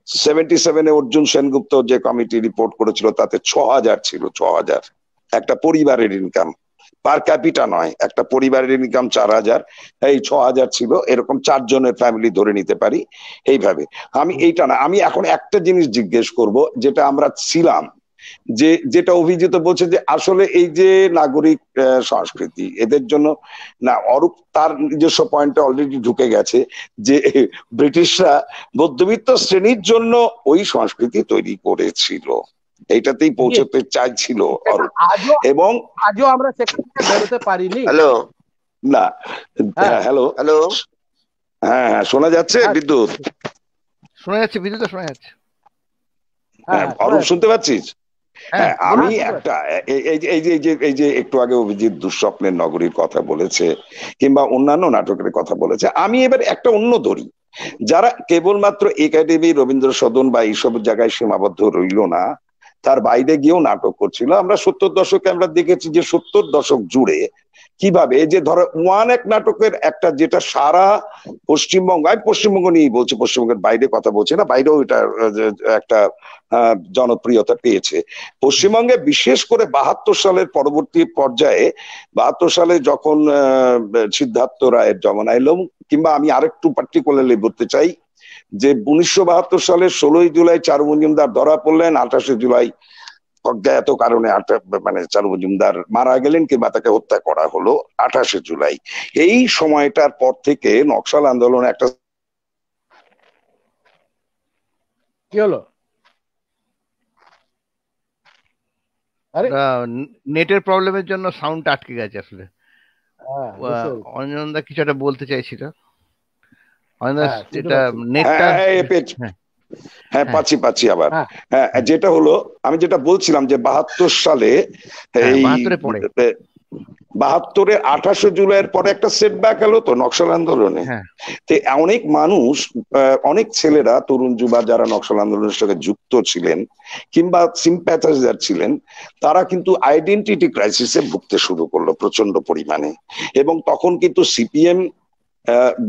Speaker 4: 77-এ অর্জুন সেনগুপ্ত যে কমিটি রিপোর্ট করেছিল তাতে 6,000 ছিল, 6,000 একটা পরিবারের ইনকাম, পার ক্যাপিটা নয়, একটা পরিবারের ইনকাম 4,000, এই 6,000 ছিল, এরকম 4 জনের ফ্যামিলি ধরে নিতে পারি এইভাবে। আমি এইটা না, আমি এখন একটা জিনিস জিজ্ঞেস করব, যেটা আমরা ছিলাম, যেটা অভিজিৎ বলছে যে আসলে এই যে নাগরিক সংস্কৃতি এদের জন্য না, অরূপ তার নিজস্ব পয়েন্টে অলরেডি ঢুকে গেছে যে ব্রিটিশরা মধ্যবিত্ত শ্রেণীর জন্য ওই সংস্কৃতি তৈরি করেছিল, এইটাতেই পৌঁছতে চাইছিল অরূপ, এবং
Speaker 3: আজও আমরা সেখান থেকে বেরোতে পারিনি।
Speaker 1: হ্যালো,
Speaker 4: না, হ্যালো
Speaker 1: হ্যালো,
Speaker 4: হ্যাঁ শোনা যাচ্ছে? বিদ্যুৎ
Speaker 2: শোনা যাচ্ছে, বিদ্যুৎ শোনা যাচ্ছে।
Speaker 4: অরূপ শুনতে পাচ্ছিস? হ্যাঁ, আমি একটা এই যে একটু আগে অভিজিৎ দুঃস্বপ্নের নগরীর কথা বলেছে, কিংবা অন্যান্য নাটকের কথা বলেছে, আমি এবার একটা অন্য ধরি, যারা কেবলমাত্র একাডেমি, রবীন্দ্র সদন বা এইসব জায়গায় সীমাবদ্ধ রইল না, তার বাইরে গিয়েও নাটক করছিল। আমরা 70 দশকে আমরা দেখেছি যে 70 দশক জুড়ে কিভাবে এই যে ধরো ওয়ান এক নাটকের একটা যেটা সারা পশ্চিমবঙ্গ, আমি পশ্চিমবঙ্গ নিয়েই বলছি, পশ্চিমবঙ্গের বাইরে কথা বলছি না, বাইরেও এটা একটা জনপ্রিয়তা পেয়েছে পশ্চিমবঙ্গে, বিশেষ করে 72 সালের পরবর্তী পর্যায়ে। 72 সালে যখন সিদ্ধার্থ রায়ের জমানা এলো, কিংবা আমি আরেকটু পার্টিকুলারলি বলতে চাই যে 1972 সালের 16ই জুলাই চারু মজুমদার ধরা পড়লেন, 28শে জুলাই অজ্ঞাত কারণে মানে চারু মজুমদার মারা গেলেন কিংবা তাকে হত্যা করা হলো 28শে জুলাই। এই সময়টার পর থেকে নকশাল আন্দোলন একটা
Speaker 3: কি হলো?
Speaker 2: নেটের প্রবলেমের জন্য সাউন্ড আটকে গেছে আসলে। অঞ্জনদা কিছু একটা বলতে চাইছিল।
Speaker 4: হ্যাঁ পাচ্ছি আবার। হ্যাঁ যেটা হলো, আমি যেটা বলছিলাম যে 72 সালে এই 72-এ 28শে জুলাইয়ের পরে একটা সেটব্যাক এলো তো নকশাল আন্দোলনে। তো অনেক মানুষ, অনেক ছেলেরা, তরুণ যুবা যারা নকশাল আন্দোলনের সঙ্গে যুক্ত ছিলেন কিংবা সিম্প্যাথাইজার ছিলেন, তারা কিন্তু আইডেন্টিটি ক্রাইসিসে ভুগতে শুরু করলো প্রচন্ড পরিমাণে। এবং তখন কিন্তু সিপিএম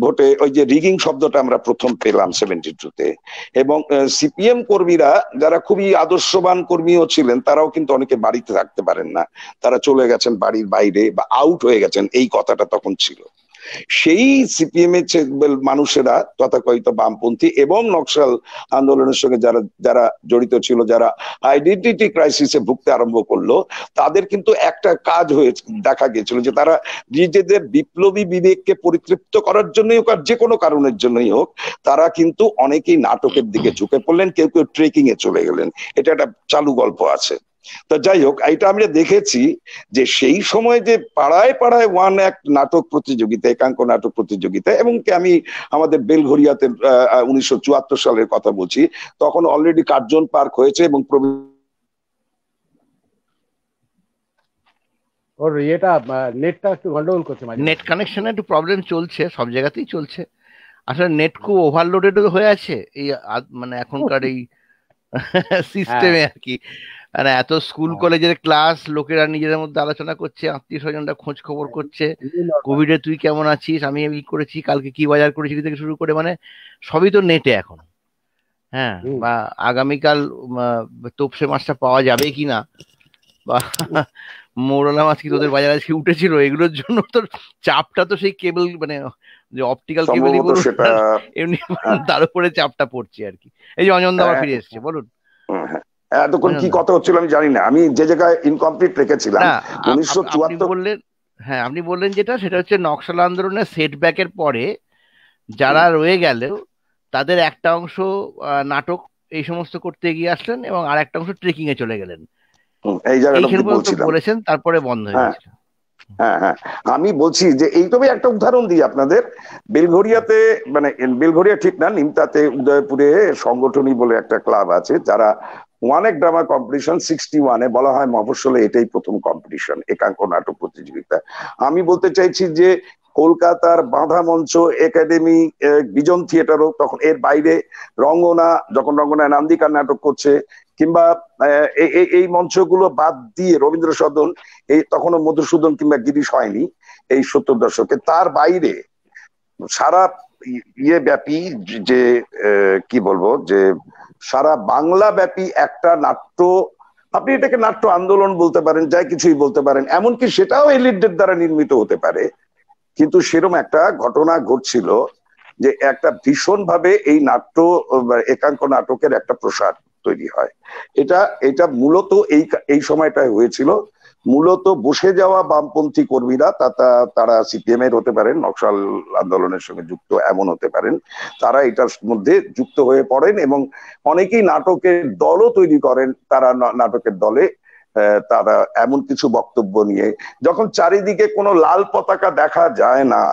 Speaker 4: ভোটে ওই যে রিগিং শব্দটা আমরা প্রথম পেলাম 72-তে, এবং সিপিএম কর্মীরা যারা খুবই আদর্শবান কর্মীও ছিলেন, তারাও কিন্তু অনেকে বাড়িতে থাকতে পারেন না, তারা চলে গেছেন বাড়ির বাইরে বা আউট হয়ে গেছেন, এই কথাটা তখন ছিল। সেই সিপিএম এর মানুষেরা তথাকথিত বামপন্থী এবং নকশাল আন্দোলনের সঙ্গে যারা জড়িত ছিল, যারা আইডেন্টিটি ক্রাইসিসে ভুগতে আরম্ভ করলো, তাদের কিন্তু একটা কাজ হয়েছে, দেখা গেছিল যে তারা নিজেদের বিপ্লবী বিবেককে পরিতৃপ্ত করার জন্যই হোক আর যে কোনো কারণের জন্যই হোক, তারা কিন্তু অনেকেই নাটকের দিকে ঝুঁকে পড়লেন, কেউ কেউ ট্রেকিং এ চলে গেলেন। এটা একটা চালু গল্প আছে। তো যাই হোক, এটা আমরা দেখেছি যে সেই সময় যে পাড়ায় পাড়ায় ওয়ান অ্যাক্ট নাটক প্রতিযোগিতা, একাঙ্ক নাটক প্রতিযোগিতা, এবং আমি আমাদের বেলঘরিয়াতে 1974 সালের কথা বলছি, তখন অলরেডি কার্জন পার্ক হয়েছে এবং
Speaker 3: ওর এটা নেটটা একটু গন্ডগোল করছে,
Speaker 2: নেট কানেকশনে একটু প্রবলেম চলছে, সব জায়গাতেই চলছে আসলে। নেট খুব ওভারলোডেড হয়ে আছে এই মানে এখনকার এই সিস্টেমে আর কি। মানে এত স্কুল কলেজের ক্লাস, লোকেরা নিজেদের মধ্যে আলোচনা করছে, আত্মীয় স্বজনরা খোঁজ খবর করছে, কোভিডে তুই কেমন আছিস, আমি এই করেছি, কালকে কি বাজার করেছি থেকে শুরু করে, মানে সবই তো নেটে এখন। হ্যাঁ, বা আগামীকাল তোপসে মাছটা পাওয়া যাবে কিনা, বা মৌরলা মাছ কি তোদের বাজারে আজকে উঠেছিল, এগুলোর জন্য তো চাপটা তো সেই কেবল, মানে যে অপটিক্যাল কেবলই বলুন, এমনি তার উপরে চাপটা পড়ছে আর কি। এই যে অঞ্জন দা আবার ফিরে এসেছে, বলুন।
Speaker 4: এতক্ষণ কি কথা হচ্ছিল আমি জানি না, আমি যে জায়গায় ইনকমপ্লিট রেখেছিলাম 1974
Speaker 2: বললেন। হ্যাঁ, আপনি বললেন যেটা, সেটা হচ্ছে নকশাল আন্দোলনের সেটব্যাকের পরে যারা রয়ে গেল তাদের একটা অংশ নাটক এই সমস্ত করতে এগিয়ে আসলেন এবং আর একটা অংশ ট্রেকিং এ চলে গেলেন।
Speaker 4: এই জায়গাটা
Speaker 2: বলেছেন, তারপরে বন্ধ হয়ে গেছে।
Speaker 4: হ্যাঁ হ্যাঁ, আমি বলছি যে এইভাবে একটা উদাহরণ দিই আপনাদের। বেলঘরিয়াতে, মানে বেলঘরিয়া ঠিক না, নিমতাতে উদয়পুরে সংগঠনী বলে একটা ক্লাব আছে, যারা ওয়ান এক ড্রামা কম্পিটিশন 61-এ বলা হয় মফস্বলে এটাই প্রথম কম্পিটিশন, একাঙ্ক নাটক প্রতিযোগিতা। আমি বলতে চাইছি যে কলকাতার বাঁধা মঞ্চ একাডেমি, বিজন থিয়েটারও তখন, এর বাইরে রঙ্গনা, যখন রঙ্গনায় নান্দিকার নাটক করছে, কিংবা এই মঞ্চগুলো বাদ দিয়ে রবীন্দ্র সদন, এই তখনও মধুসূদন কিংবা গিরিশ হয়নি এই 70 দশকে, তার বাইরে সারা ইয়ে ব্যাপী যে কি বলবো, যে সারা বাংলা ব্যাপী একটা নাট্য, আপনি এটাকে নাট্য আন্দোলন বলতে পারেন, যাই কিছুই বলতে পারেন, এমনকি সেটাও এলিটদের দ্বারা নির্মিত হতে পারে, কিন্তু সেরকম একটা ঘটনা ঘটছিল যে একটা ভীষণ ভাবে এই নাট্য, একাঙ্ক নাটকের একটা প্রসার তৈরি হয়। এটা মূলত এই সময়টায় হয়েছিল। মূলত বসে যাওয়া বামপন্থী কর্মীরা, তারা সিপিএম এর হতে পারেন, নকশাল আন্দোলনের সঙ্গে যুক্ত এমন হতে পারেন, তারা এটার মধ্যে যুক্ত হয়ে পড়েন এবং অনেকেই নাটকের দলও তৈরি করেন। তারা নাটকের দলে তারা এমন কিছু বক্তব্য নিয়ে, যখন চারিদিকে কোনো লাল পতাকা দেখা যায় না,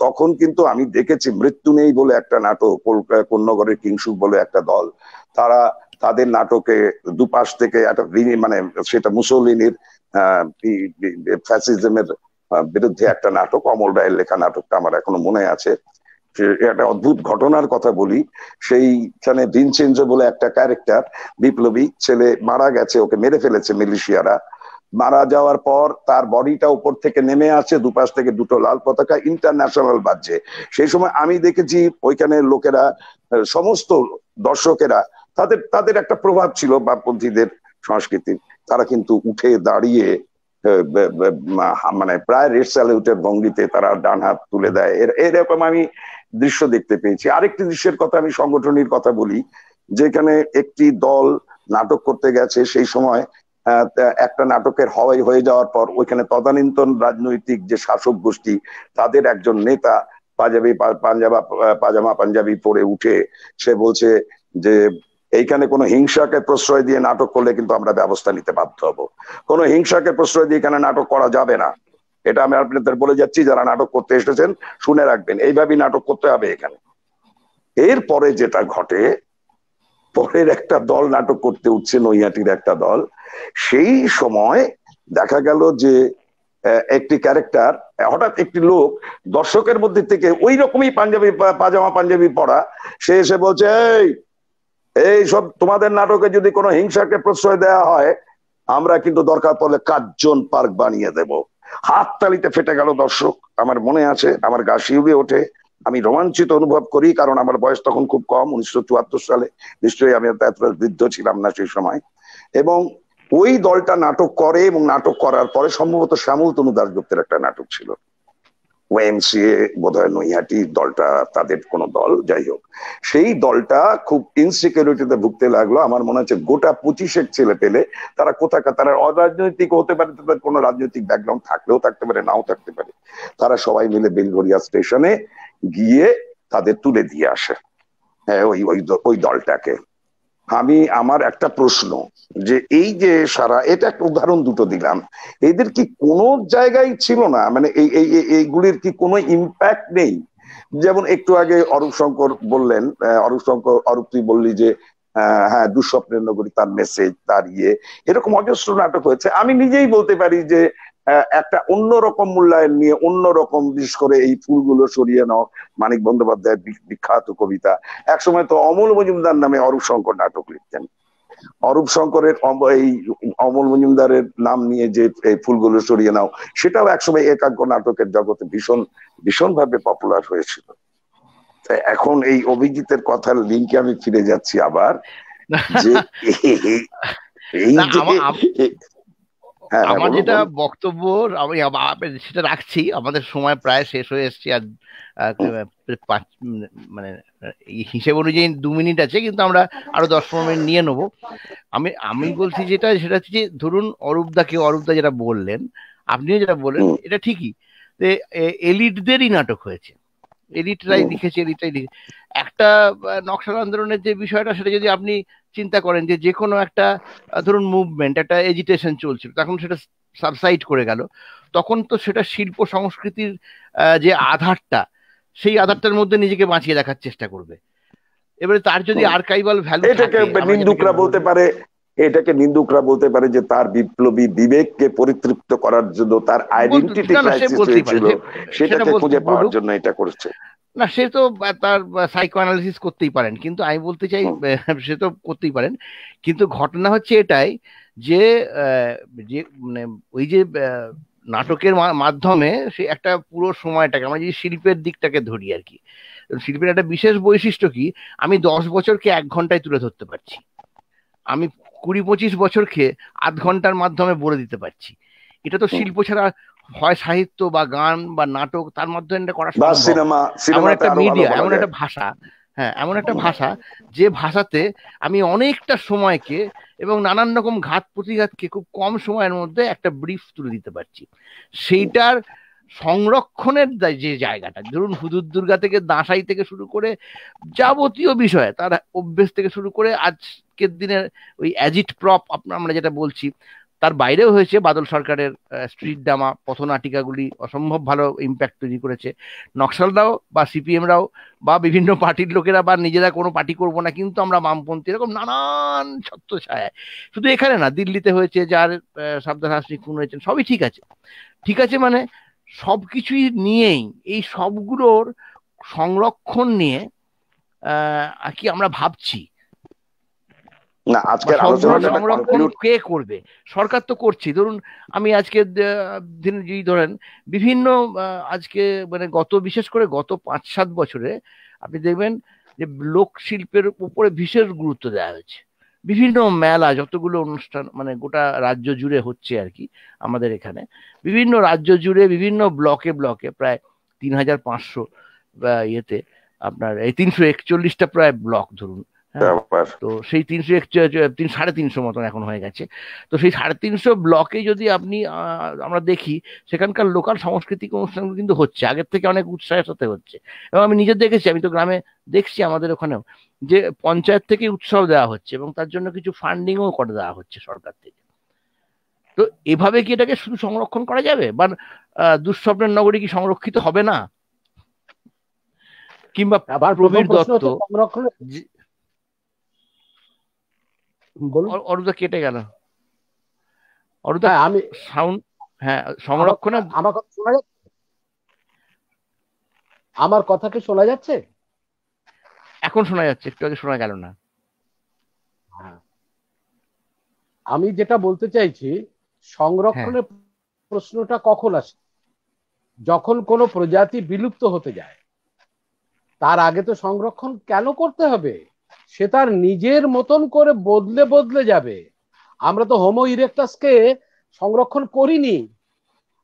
Speaker 4: তখন কিন্তু আমি দেখেছি মৃত্যু নেই বলে একটা নাটক, কোন্নগরের কিংসুক বলে একটা দল, তাদের নাটকে দুপাশ থেকে একটা, মানে সেটা মুসোলিনির ফ্যাসিজমের বিরুদ্ধে একটা নাটক, অমল রায়ের লেখা নাটকটা আমার এখনো মনে আছে। একটা অদ্ভুত ঘটনার কথা বলি, সেইখানে ভিনচেনজো বলে একটা ক্যারেক্টার, বিপ্লবী ছেলে মারা গেছে, ওকে মেরে ফেলেছে মিলিশিয়ারা, মারা যাওয়ার পর তার বডিটা উপর থেকে নেমে আসে, দুপাশ থেকে দুটো লাল পতাকা ইন্টারন্যাশনাল বাজছে। সেই সময় আমি দেখেছি ওইখানে লোকেরা, সমস্ত দর্শকেরা, তাদের তাদের একটা প্রভাব ছিল বামপন্থীদের সংস্কৃতির, তারা কিন্তু উঠে দাঁড়িয়ে মানে প্রায় রেড স্যালিউটের ভঙ্গিতে তারা ডান হাত তুলে দেয়। এরকম আমি দৃশ্য দেখতে পেয়েছি। আরেকটি দৃশ্যের কথা আমি সংগঠনের কথা বলি, যেখানে একটি দল নাটক করতে গেছে, সেই সময় একটা নাটকের হয়ে যাওয়ার পর ওইখানে তদানীন্তন রাজনৈতিক যে শাসক গোষ্ঠী তাদের একজন নেতা পাজামা পাঞ্জাবি পরে উঠে সে বলছে যে এইখানে কোনো হিংসাকে প্রশ্রয় দিয়ে নাটক করলে কিন্তু আমরা ব্যবস্থা নিতে বাধ্য হব, কোনো হিংসাকে প্রশ্রয় দিয়ে এখানে নাটক করা যাবে না। এটা আমি আপনাদের বলে যাচ্ছি, যারা নাটক করতে এসেছেন শুনে রাখবেন, এইভাবেই নাটক করতে হবে এখানে। এরপরে যেটা ঘটে, পরের একটা দল নাটক করতে উঠছে, নৈহাটির একটা দল। সেই সময় দেখা গেল যে একটি ক্যারেক্টার, হঠাৎ একটি লোক দর্শকের মধ্যে থেকে ওই রকমই পাজামা পাঞ্জাবি পরা, সে এসে বলছে, এই সব তোমাদের নাটকে যদি কোনো হিংসাকে প্রশ্রয় দেওয়া হয় আমরা কিন্তু দরকার পড়লে কার্জন পার্ক বানিয়ে দেব। হাততালিতে ফেটে গেল দর্শক। আমার মনে আছে, আমার গা শিউরে ওঠে, আমি রোমাঞ্চিত অনুভব করি, কারণ আমার বয়স তখন খুব কম, 1974 সালে, নিশ্চয়ই আমি এত বৃদ্ধ ছিলাম না সেই সময়। এবং ওই দলটা নাটক করে, এবং নাটক করার পরে সম্ভবত শ্যামল তনু দাশগুপ্তের একটা নাটক ছিল, ওএমসিএ বোধহয় নৈহাটি দলটা, তাদের কোন দল, যাই হোক, সেই দলটা খুব ইনসিকিউরিটিতে ভুগতে লাগলো। আমার মনে হচ্ছে গোটা 25 ছেলে পেলে, তারা কোথাকার, তারা অরাজনৈতিক হতে পারে, তাদের কোনো রাজনৈতিক ব্যাকগ্রাউন্ড থাকলেও থাকতে পারে, নাও থাকতে পারে, তারা সবাই মিলে বেলঘরিয়া স্টেশনে গিয়ে তাদের তুলে দিয়ে আসে, হ্যাঁ, ওই দলটাকে। আমার একটা প্রশ্ন, যে এই যে সারা, এটা একটা উদাহরণ দুটো দিলাম, এদের কি কোনো জায়গায় ছিল না, মানে এইগুলির কি কোনো ইম্প্যাক্ট নেই? যেমন একটু আগে অরূপ শঙ্কর বললেন, অরূপ তুই বললি যে হ্যাঁ, দুঃস্বপ্নের নগরী, তার মেসেজ, তার এরকম অজস্র নাটক হয়েছে। আমি নিজেই বলতে পারি যে একটা অন্যরকম মূল্যায়ন নিয়ে, অন্যরকম, বিশেষ করে এই ফুলগুলো সরিয়ে নাও, মানিক বন্দ্যোপাধ্যায়ের বিখ্যাত কবিতা। একসময় তো অমল মজুমদার নামে অরূপ শঙ্কর নাটক লিখতেন। অরূপ শঙ্করের এই অমল মজুমদারের নাম নিয়ে যে এই ফুলগুলো সরিয়ে নাও, সেটাও একসময় একাঙ্ক নাটকের জগতে ভীষণ ভাবে পপুলার হয়েছিল। এখন এই অভিজিতের কথার লিঙ্কে আমি ফিরে যাচ্ছি আবার, যে এই
Speaker 2: আমার যেটা বক্তব্য আমি সেটা রাখছি, আমাদের সময় প্রায় শেষ হয়ে এসছে, আর মানে হিসেব অনুযায়ী 2 মিনিট আছে, কিন্তু আমরা আরো 10-15 মিনিট নিয়ে নেবো। আমি বলছি সেটা হচ্ছে যে, ধরুন অরূপদা যেটা বললেন, আপনিও যেটা বললেন, এটা ঠিকই, যে এলিটদেরই নাটক হয়েছে, এলিটরাই লিখেছে, একটা নকশাল আন্দোলনের যে বিষয়টা, সেটা যদি আপনি চিন্তা করেন যে কোনো একটা, ধরুন মুভমেন্ট, একটা এজিটেশন চলছিল, তখন সেটা সাবসাইড করে গেল, তখন তো সেটা শিল্প সংস্কৃতির যে আধারটা, সেই আধারটার মধ্যে নিজেকে বাঁচিয়ে রাখার চেষ্টা করবে। এবারে তার যদি আর্কাইভাল ভ্যালু,
Speaker 4: এটাকে নিন্দুকরা বলতে পারে যে তার বিপ্লবী বিবেককে পরিতৃপ্ত করার জন্য, তার আইডেন্টিটি ক্রাইসিস হয়েছিল, সেটাকে খুঁজে পাওয়ার জন্য এটা করেছে।
Speaker 2: না, সে তো তার সাইকো অ্যানালিসিস করতেই পারেন, কিন্তু আমি বলতে চাই, সে তো করতেই পারেন, কিন্তু ঘটনা হচ্ছে এটাই যে মানে ওই যে নাটকের মাধ্যমে সে একটা পুরো সময়টাকে, আমরা যদি শিল্পের দিকটাকে ধরি আর কি, শিল্পের একটা বিশেষ বৈশিষ্ট্য কি, আমি 10 বছরকে 1 ঘন্টায় তুলে ধরতে পারছি, আমি 20-25 বছরকে আধ ঘন্টার মাধ্যমে বলে দিতে পারছি। এটা তো শিল্প ছাড়া, হয় সাহিত্য বা গান বা নাটক, তার মাধ্যমে করা সম্ভব। এমন একটা মিডিয়া, এমন একটা ভাষা, হ্যাঁ, এমন একটা ভাষা, যে ভাষাতে আমি অনেকটা সময়কে এবং নানান রকম ঘাত প্রতিঘাতকে খুব কম সময়ের মধ্যে একটা ব্রিফ তুলে দিতে পারছি। সেইটার সংরক্ষণের যে জায়গাটা, ধরুন হুদুদ দুর্গা থেকে, দাঁশাই থেকে শুরু করে যাবতীয় বিষয়, তার অভ্যেস থেকে শুরু করে আজকের দিনের ওই অ্যাজিট প্রপ আমরা যেটা বলছি, তার বাইরেও হয়েছে। বাদল সরকারের স্ট্রিট ড্রামা, পথনাটিকাগুলি অসম্ভব ভালো ইম্প্যাক্ট তৈরি করেছে। নকশালরাও বা সিপিএমরাও বা বিভিন্ন পার্টির লোকেরা, বা নিজেরা কোনো পার্টি করবো না কিন্তু আমরা বামপন্থী, এরকম নানান ছত্রছায়া, শুধু এখানে না, দিল্লিতে হয়েছে, যার সাবধান হাসনি খুন হয়েছেন, সবই ঠিক আছে, ঠিক আছে, মানে সবকিছুই নিয়েই, এই সবগুলোর সংরক্ষণ নিয়ে কি আমরা ভাবছি?
Speaker 4: না
Speaker 2: বা
Speaker 4: আজকের
Speaker 2: সবগুলো
Speaker 4: আলোচনাটা
Speaker 2: সংরক্ষণ
Speaker 4: কনক্লুড
Speaker 2: কে করবে? সরকার তো করছি। ধরুন আমি আজকে দিন যদি ধরেন বিভিন্ন আজকে মানে বিশেষ করে গত 5-7 বছরে আপনি দেখবেন যে লোক শিল্পের উপরে বিশেষ গুরুত্ব দেওয়া হয়েছে। বিভিন্ন মেলা, যতগুলো অনুষ্ঠান মানে গোটা রাজ্য জুড়ে হচ্ছে আর কি, আমাদের এখানে বিভিন্ন রাজ্য জুড়ে বিভিন্ন ব্লকে ব্লকে প্রায় 3500 ইয়েতে আপনার এই 341টা প্রায় ব্লক ধরুন। হ্যাঁ,
Speaker 4: ব্যাপার।
Speaker 2: তো সেই 300 মতন এখন হয়ে গেছে। তো সেই 350 ব্লকে যদি আপনি আমরা দেখি সেখানকার লোকাল সাংস্কৃতিক অনুষ্ঠানগুলো কিন্তু হচ্ছে, আগের থেকে অনেক উৎসাহের সাথে হচ্ছে। এবং আমি নিজে দেখেছি, আমি তো গ্রামে দেখছি আমাদের ওখানেও, যে পঞ্চায়েত থেকে উৎসাহ দেওয়া হচ্ছে এবং তার জন্য কিছু ফান্ডিংও করে দেওয়া হচ্ছে সরকার থেকে। তো এভাবে কি এটাকে শুধু সংরক্ষণ করা যাবে? বা দুঃস্বপ্নের নগরী কি সংরক্ষিত হবে না? কিংবা
Speaker 3: আবার
Speaker 2: প্রবীর দত্ত,
Speaker 3: সংরক্ষণ বলুন।
Speaker 2: অরুদা কেটে গেল, অরুদা
Speaker 3: হ্যাঁ আমি
Speaker 2: সাউন্ড, হ্যাঁ সংরক্ষণে
Speaker 3: আমার কথা শোনা যাচ্ছে? আমার কথা কি শোনা যাচ্ছে?
Speaker 2: এখন শোনা যাচ্ছে, একটু আগে শোনা গেল না।
Speaker 3: আমি যেটা বলতে চাইছি, সংরক্ষণের প্রশ্নটা কখন আসে? যখন কোনো প্রজাতি বিলুপ্ত হতে যায়। তার আগে তো সংরক্ষণ কেন করতে হবে? সে তার নিজের মতন করে বদলে বদলে যাবে। আমরা তো হোমো ইরেক্টাসকে সংরক্ষণ করিনি,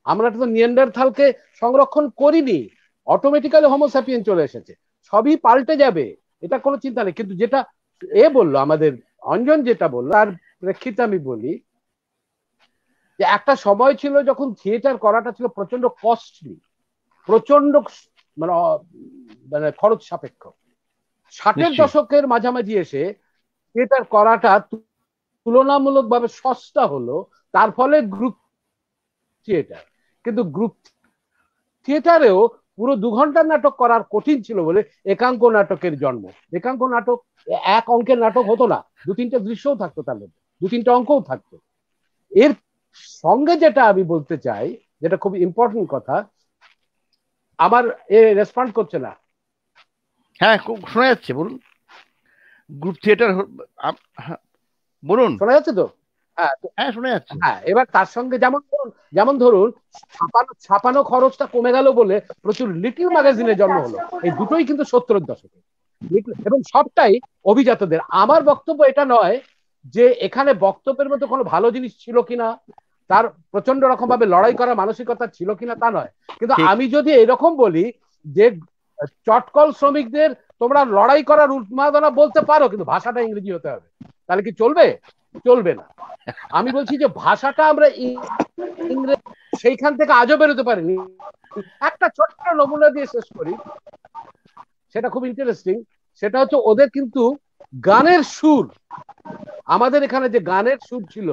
Speaker 3: আমরা তো নিয়ান্ডারথালকে সংরক্ষণ করিনি, অটোমেটিক্যালি হোমো স্যাপিয়েন চলে এসেছে। সবই পাল্টে যাবে, এটা কোনো চিন্তা নেই। কিন্তু যেটা বললো আমাদের অঞ্জন, যেটা বললো তার প্রেক্ষিতে আমি বলি যে একটা সময় ছিল যখন থিয়েটার করাটা ছিল প্রচন্ড কস্টলি, প্রচন্ড মানে মানে খরচ সাপেক্ষ। 60-এর দশকের মাঝামাঝি এসে থিয়েটার করাটা তুলনামূলকভাবে সস্তা হলো, তার ফলে গ্রুপ থিয়েটার। কিন্তু গ্রুপ থিয়েটারেও পুরো 2 ঘন্টার নাটক করার কঠিন ছিল বলে একাঙ্ক নাটকের জন্ম। একাঙ্ক নাটক এক অঙ্কের নাটক হতো না, 2-3টে দৃশ্যও থাকতো, তার মধ্যে 2-3টে অঙ্কও থাকতো। এর সঙ্গে যেটা আমি বলতে চাই, যেটা খুব ইম্পর্টেন্ট কথা, আমার রেসপন্ড করছে না।
Speaker 2: হ্যাঁ শোনা যাচ্ছে, বলুন। গ্রুপ থিয়েটার বলুন,
Speaker 3: শোনা যাচ্ছে তো?
Speaker 2: হ্যাঁ শোনা যাচ্ছে।
Speaker 3: হ্যাঁ, এবার তার সঙ্গে যেমন ধরুন ছাপানো খরচটা কমে গেল বলে প্রচুর লিটল ম্যাগাজিনের জন্ম হলো। এই দুটোই কিন্তু 70-এর দশকে, এবং সবটাই অভিজাতদের। আমার বক্তব্য এটা নয় যে এখানে বক্তব্যের মধ্যে কোনো ভালো জিনিস ছিল কিনা, তার প্রচন্ড রকম ভাবে লড়াই করার মানসিকতা ছিল কিনা তা নয়। কিন্তু আমি যদি এরকম বলি যে চটকল শ্রমিকদের তোমরা লড়াই করার উন্মাদনা বলতে পারো, কিন্তু ভাষাটা ইংরেজি হতে হবে, তাহলে কি চলবে? চলবে না। আমি বলছি যে ভাষাটা আমরা ইংরেজি সেইখান থেকে আজও বেরোতে পারিনি। একটা ছোট্ট নমুনা দিয়ে শেষ করি, সেটা খুব ইন্টারেস্টিং। সেটা হচ্ছে ওদের কিন্তু গানের সুর, আমাদের এখানে যে গানের সুর ছিল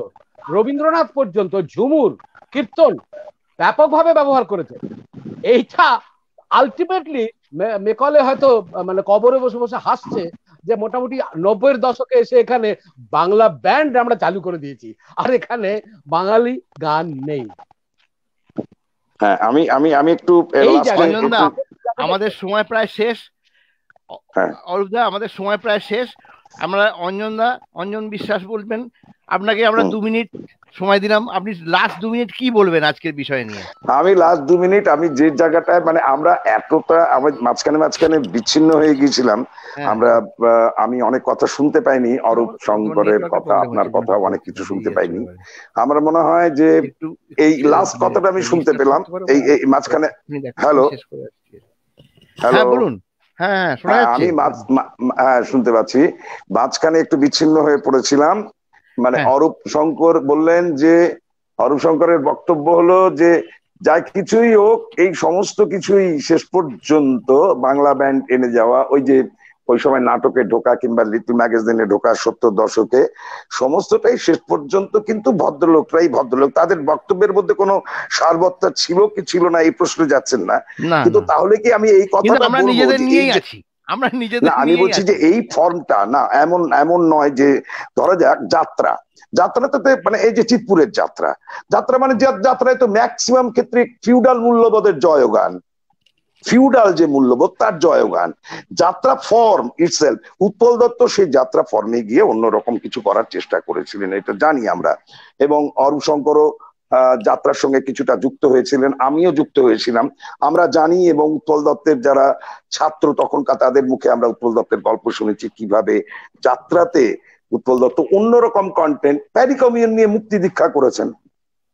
Speaker 3: রবীন্দ্রনাথ পর্যন্ত ঝুমুর কীর্তন ব্যাপকভাবে ব্যবহার করেছে। এইটা আলটিমেটলি মেকলে হয়তো মানে কবরে বসে বসে হাসছে যে মোটামুটি 90-এর দশকে এসে এখানে বাংলা ব্যান্ড আমরা চালু করে দিয়েছি, আর এখানে বাঙালি গান নেই।
Speaker 4: হ্যাঁ আমি আমি আমি একটু
Speaker 2: আমাদের সময় প্রায় শেষ। অরূপদা আমাদের সময় প্রায় শেষ। আমরা অঞ্জন বিশ্বাস বলবেন, আপনাকে আমরা 2 মিনিট সময় দিলাম, আপনি লাস্ট 2 মিনিট কি বলবেন আজকের বিষয় নিয়ে?
Speaker 4: আমি লাস্ট 2 মিনিট, আমি যে জায়গাটায় মানে আমরা এতটা আমি মাঝখানে বিচ্ছিন্ন হয়ে গিয়েছিলাম, আমি অনেক কথা শুনতে পাইনি, অরূপ শঙ্করের কথা, আপনার কথা, অনেক কিছু শুনতে পাইনি। আমার মনে হয় যে এই লাস্ট কথাটা আমি শুনতে পেলাম এই মাঝখানে। হ্যালো হ্যালো
Speaker 2: বলুন। হ্যাঁ
Speaker 4: আমি শুনতে পাচ্ছি, মাঝখানে একটু বিচ্ছিন্ন হয়ে পড়েছিলাম। মানে অরূপ শঙ্কর বললেন যে, অরূপ শঙ্করের বক্তব্য হলো যে যা কিছুই হোক এই সমস্ত কিছুই শেষ পর্যন্ত বাংলা ব্যান্ড এনে যাওয়া, ওই সময় নাটকে ঢোকা কিংবা লিটল ম্যাগাজিনে ঢোকা 70 দশকে, সমস্তটাই শেষ পর্যন্ত কিন্তু ভদ্রলোকরাই ভদ্রলোক। তাদের বক্তব্যের মধ্যে কোনো সারবত্তা ছিল কি ছিল না এই প্রশ্ন যাচ্ছেন না। কিন্তু তাহলে কি আমি এই কথাটা আমি বলছি যে এই ফর্মটা না এমন নয় যে ধরা যাক যাত্রাতে মানে এই যে চিতপুরের যাত্রা মানে যাত্রায় তো ম্যাক্সিমাম ক্ষেত্রে ফিউডাল মূল্যবোধের জয়গান, ফিউডাল যে মূল্যবোধ তার জয়গান। যাত্রা ফর্ম ইটসেলফ, উৎপল দত্ত সেই যাত্রা ফর্মে গিয়ে অন্যরকম কিছু করার চেষ্টা করেছিলেন, এটা জানি আমরা, এবং অরূপ শঙ্করও যাত্রার সঙ্গে কিছুটা যুক্ত হয়েছিলেন, আমিও যুক্ত হয়েছিলাম, আমরা জানি। এবং উৎপল দত্তের যারা ছাত্র তখনকার, তাদের মুখে আমরা উৎপল দত্তের গল্প শুনেছি কিভাবে যাত্রাতে উৎপল দত্ত অন্যরকম কন্টেন্ট, প্যারি কমিউন নিয়ে মুক্তি দীক্ষা করেছেন,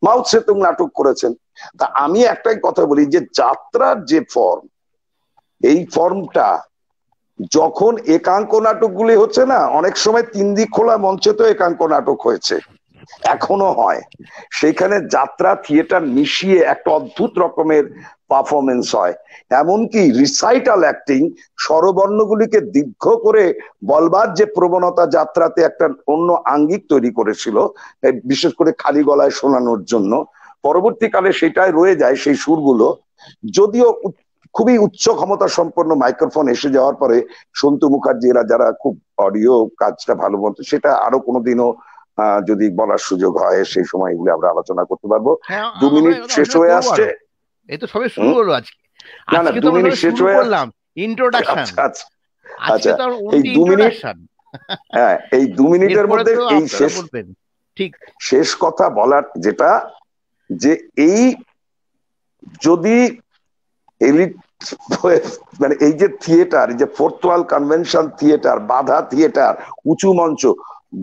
Speaker 4: মাও সেতুং নাটক করেছেন। তা আমি একটাই কথা বলি যে যাত্রার যে ফর্ম, এই ফর্মটা যখন একাঙ্ক নাটকগুলি হচ্ছে না, অনেক সময় 3 দিক খোলা মঞ্চে তো একাঙ্ক নাটক হয়েছে, এখনো হয়, সেখানে যাত্রা থিয়েটার মিশিয়ে একটা অদ্ভুত রকমের পারফরমেন্স হয়। এমনকি রিসাইটাল অ্যাক্টিং, স্বরবর্ণগুলিকে দীর্ঘ করে বলবার যে প্রবণতা যাত্রাতে একটা অন্য আঙ্গিক তৈরি করেছিল, বিশেষ করে খালি গলায় শোনানোর জন্য, পরবর্তীকালে সেটাই রয়ে যায় সেই সুরগুলো। যদিও খুবই উচ্চ ক্ষমতা সম্পন্ন মাইক্রোফোন এসে যাওয়ার পরে সন্তু মুখার্জি এরা যারা খুব অডিও কাজটা ভালো বলতো, সেটা আরো কোনোদিনও যদি বলার সুযোগ হয় সেই সময় এগুলো আমরা আলোচনা করতে পারবো। 2 মিনিট শেষ হয়ে আসছে,
Speaker 2: এই তো সবে শুরু হলো আজকে।
Speaker 4: না না 2 মিনিট শেষ হয়ে
Speaker 2: করলাম ইন্ট্রোডাকশন।
Speaker 4: আচ্ছা এই 2 মিনিট, হ্যাঁ এই 2 মিনিটের মধ্যে এই
Speaker 2: ঠিক
Speaker 4: শেষ কথা বলার যেটা, যে এই যদি এলিট মানে এই যে থিয়েটার, যে ফোর্থ ওয়াল কনভেনশন থিয়েটার, বাধা থিয়েটার, উঁচু মঞ্চ,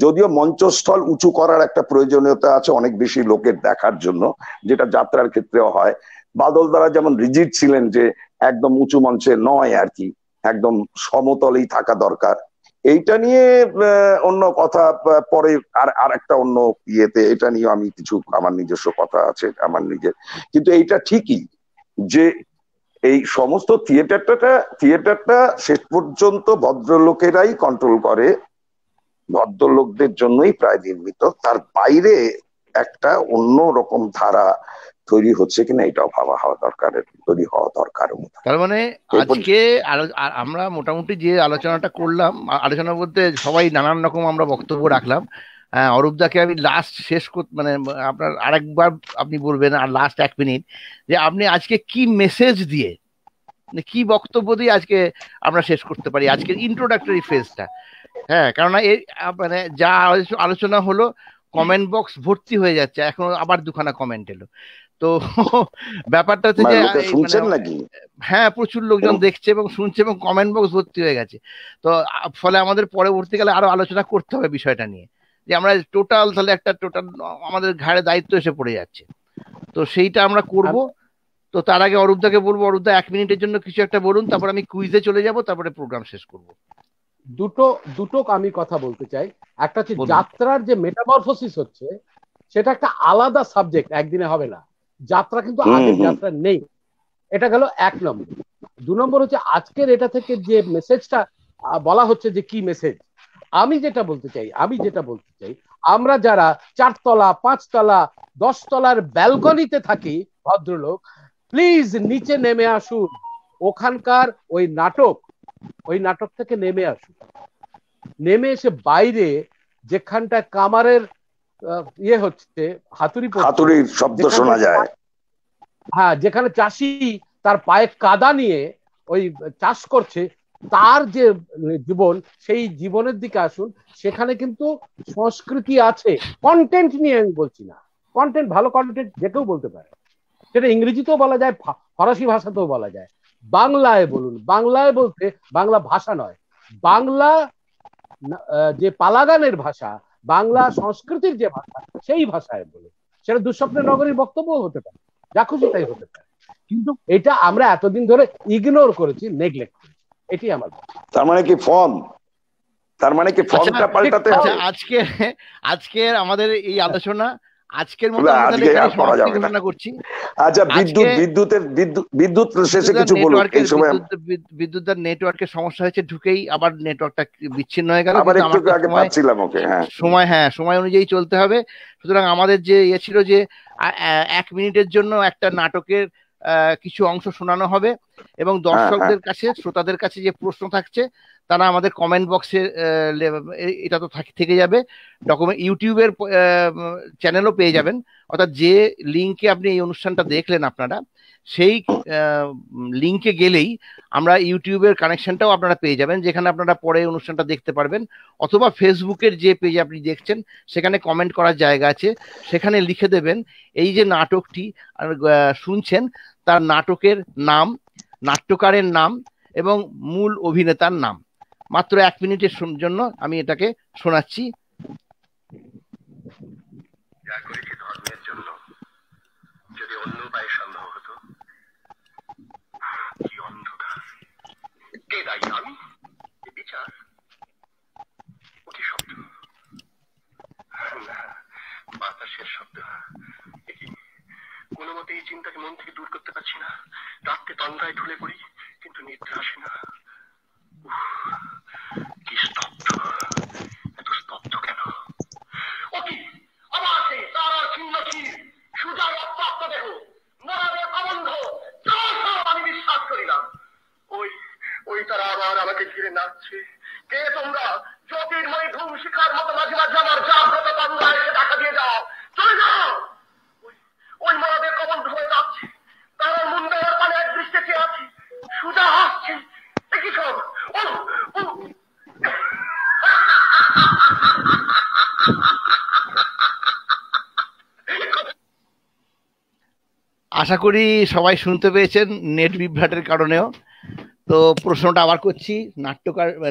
Speaker 4: যদিও মঞ্চস্থল উঁচু করার একটা প্রয়োজনীয়তা আছে অনেক বেশি লোকের দেখার জন্য, যেটা যাত্রার ক্ষেত্রেও হয়। বাদল দ্বারা যেমন রিজিড ছিলেন যে একদম উঁচু মঞ্চে নয় আর কি, একদম সমতলেই থাকা দরকার। এইটা নিয়ে অন্য কথা পরে আর একটা অন্য ইয়েতে, এটা নিয়ে আমি কিছু আমার নিজস্ব কথা আছে আমার নিজের। কিন্তু এইটা ঠিকই যে এই সমস্ত থিয়েটারটা শেষ পর্যন্ত ভদ্রলোকেরাই কন্ট্রোল করে, ভদ্রলোকদের জন্যই প্রায় নির্মিত, তার বাইরে একটা অন্য রকম ধারা তৈরি হচ্ছে কিনা এটাও ভাবা হওয়া দরকার, তৈরি হওয়া দরকার।
Speaker 2: তার মানে আজকে আমরা মোটামুটি যে আলোচনাটা করলাম, আলোচনা বলতে সবাই নানান রকম আমরা বক্তব্য রাখলাম। অরূপদাকে আমি লাস্ট শেষ মানে আপনার আরেকবার আপনি বলবেন, আর লাস্ট 1 মিনিট, যে আপনি আজকে কি মেসেজ দিয়ে, কি বক্তব্য দিয়ে আজকে আমরা শেষ করতে পারি আজকের ইন্ট্রোডাক্টরি ফেজটা। হ্যাঁ, কেননা এই মানে যা আলোচনা হলো, কমেন্ট বক্স ভর্তি হয়ে যাচ্ছে, এখন আবার 2খানা কমেন্ট এলো। তো ব্যাপারটা হচ্ছে যে হ্যাঁ প্রচুর লোকজন দেখছে এবং শুনছে এবং কমেন্ট বক্স ভর্তি হয়ে গেছে। তো ফলে আমাদের পরবর্তীকালে আরো আলোচনা করতে হবে বিষয়টা নিয়ে, যে আমরা টোটাল তাহলে একটা টোটাল আমাদের ঘাড়ে দায়িত্ব এসে পড়ে যাচ্ছে। তো সেইটা আমরা করব। তো তার আগে অরূপদাকে বলবো, অরূপদা 1 মিনিটের জন্য কিছু একটা বলুন, তারপর আমি কুইজে চলে যাব, তারপরে প্রোগ্রাম শেষ করব।
Speaker 3: দুটো আমি কথা বলতে চাই। একটা হচ্ছে যাত্রার যে মেটামরফোসিস হচ্ছে, সেটা একটা আলাদা সাবজেক্ট, একদিনে হবে না। যাত্রা কিন্তু আগের যাত্রা নেই, এটা গেল 1 নম্বর। 2 নম্বর হচ্ছে আজকের এটা থেকে যে মেসেজটা বলা হচ্ছে, যে কি মেসেজ, আমি যেটা বলতে চাই, আমরা যারা 4 তলা 5 তলা 10 তলার ব্যালকনিতে থাকি ভদ্রলোক, প্লিজ নিচে নেমে আসুন। ওখানকার ওই নাটক থেকে নেমে আসুন। নেমে এসে বাইরে যেখানটা কামারের ইয়ে হচ্ছে, হাতুড়ির শব্দ শোনা যায়, হ্যাঁ, যেখানে চাষি তার পায়ে কাদা নিয়ে ওই চাষ করছে, তার যে জীবন, সেই জীবনের দিকে আসুন। সেখানে কিন্তু সংস্কৃতি আছে। কন্টেন্ট নিয়ে আমি বলছি না, কন্টেন্ট ভালো কন্টেন্ট যে কেউ বলতে পারে, সেটা ইংরেজিতেও বলা যায়, ফরাসি ভাষাতেও বলা যায়। বাংলায় বলুন, বাংলায় বলতে বাংলা ভাষা নয়, বাংলা যে পালাগানের ভাষা, বাংলা সংস্কৃতির যে ভাষা, সেই ভাষায় বলুন। সেটা দুঃস্বপ্নের নগরীর বক্তব্য হতে পারে, যা খুশি তাই হতে পারে, কিন্তু এটা আমরা এতদিন ধরে ইগনোর করেছি, নেগলেক্ট করেছি। এটি আমার।
Speaker 4: তার মানে কি ফর্মটা পাল্টাতে হবে?
Speaker 2: আজকের আমাদের এই আলোচনা আজকের মতো ঘোষণা করছি।
Speaker 4: আচ্ছা, বিদ্যুৎ শেষে কিছু বলুন। এই সময়
Speaker 2: বিদ্যুতের নেটওয়ার্কের সমস্যা হয়েছে, ঢুকেই আবার নেটওয়ার্কটা বিচ্ছিন্ন হয়ে গেল। সময় অনুযায়ী চলতে হবে। সুতরাং আমাদের যে ইয়ে ছিল যে 1 মিনিটের জন্য একটা নাটকের কিছু অংশ শোনানো হবে, এবং দর্শকদের কাছে, শ্রোতাদের কাছে যে প্রশ্ন থাকছে তারা আমাদের কমেন্ট বক্সে, এটা তো থেকে যাবে, ডকুমেন্ট ইউটিউবের চ্যানেলও পেয়ে যাবেন। অর্থাৎ যে লিঙ্কে আপনি এই অনুষ্ঠানটা দেখলেন আপনারা, সেই লিঙ্কে গেলেই আমরা ইউটিউবের কানেকশনটাও আপনারা পেয়ে যাবেন, যেখানে আপনারা পরে অনুষ্ঠানটা দেখতে পারবেন। অথবা ফেসবুকের যে পেজ আপনি দেখছেন সেখানে কমেন্ট করার জায়গা আছে, সেখানে লিখে দেবেন এই যে নাটকটি শুনছেন তার নাটকের নাম, নাট্যকারের নাম এবং মূল অভিনেতার নাম। মাত্র 1 মিনিটের জন্য আমি এটাকে শোনাচ্ছি।
Speaker 5: ধর্মের জন্য যদি অন্য উপায়ে সম্ভব হতো, কি অন্ধকার! কে দায়ী? আমি? বিচার? কি শব্দ? বাতাসের শব্দ। কোনো মতে এই চিন্তাকে মন থেকে দূর করতে পারছি না। রাত্রে তন্দ্রায় ঢুলে পড়ি, কিন্তু নিদ্রা আসে না। কি স্তব্ধ! এত স্তব্ধ কেন? ও কি আবার সেই তারার চিহ্ন? কি সুজা রক্তাক্ত দেহ, মরাদের প্রবন্ধ, আমি বিশ্বাস করি না। ওই তারা আবার আমাকে ঘিরে নাচছে। কে তোমরা? জ্যোতির্ময় ধূম শিখার মতো মাঝে মাঝে আমার জাগ্রত তন্দ্রা এসে দেখা দিয়ে যাও। চলে যাও। ওই মরাদের প্রবন্ধ হয়ে যাচ্ছে, তারার মুন্ডের পানে এক দৃষ্টে চেয়ে আছে, সুজা হাসছে। একই সব
Speaker 2: আশা করি সবাই শুনতে পেয়েছেন নেট বিভ্রাটের কারণেও। তো প্রশ্নটা আবার করছি,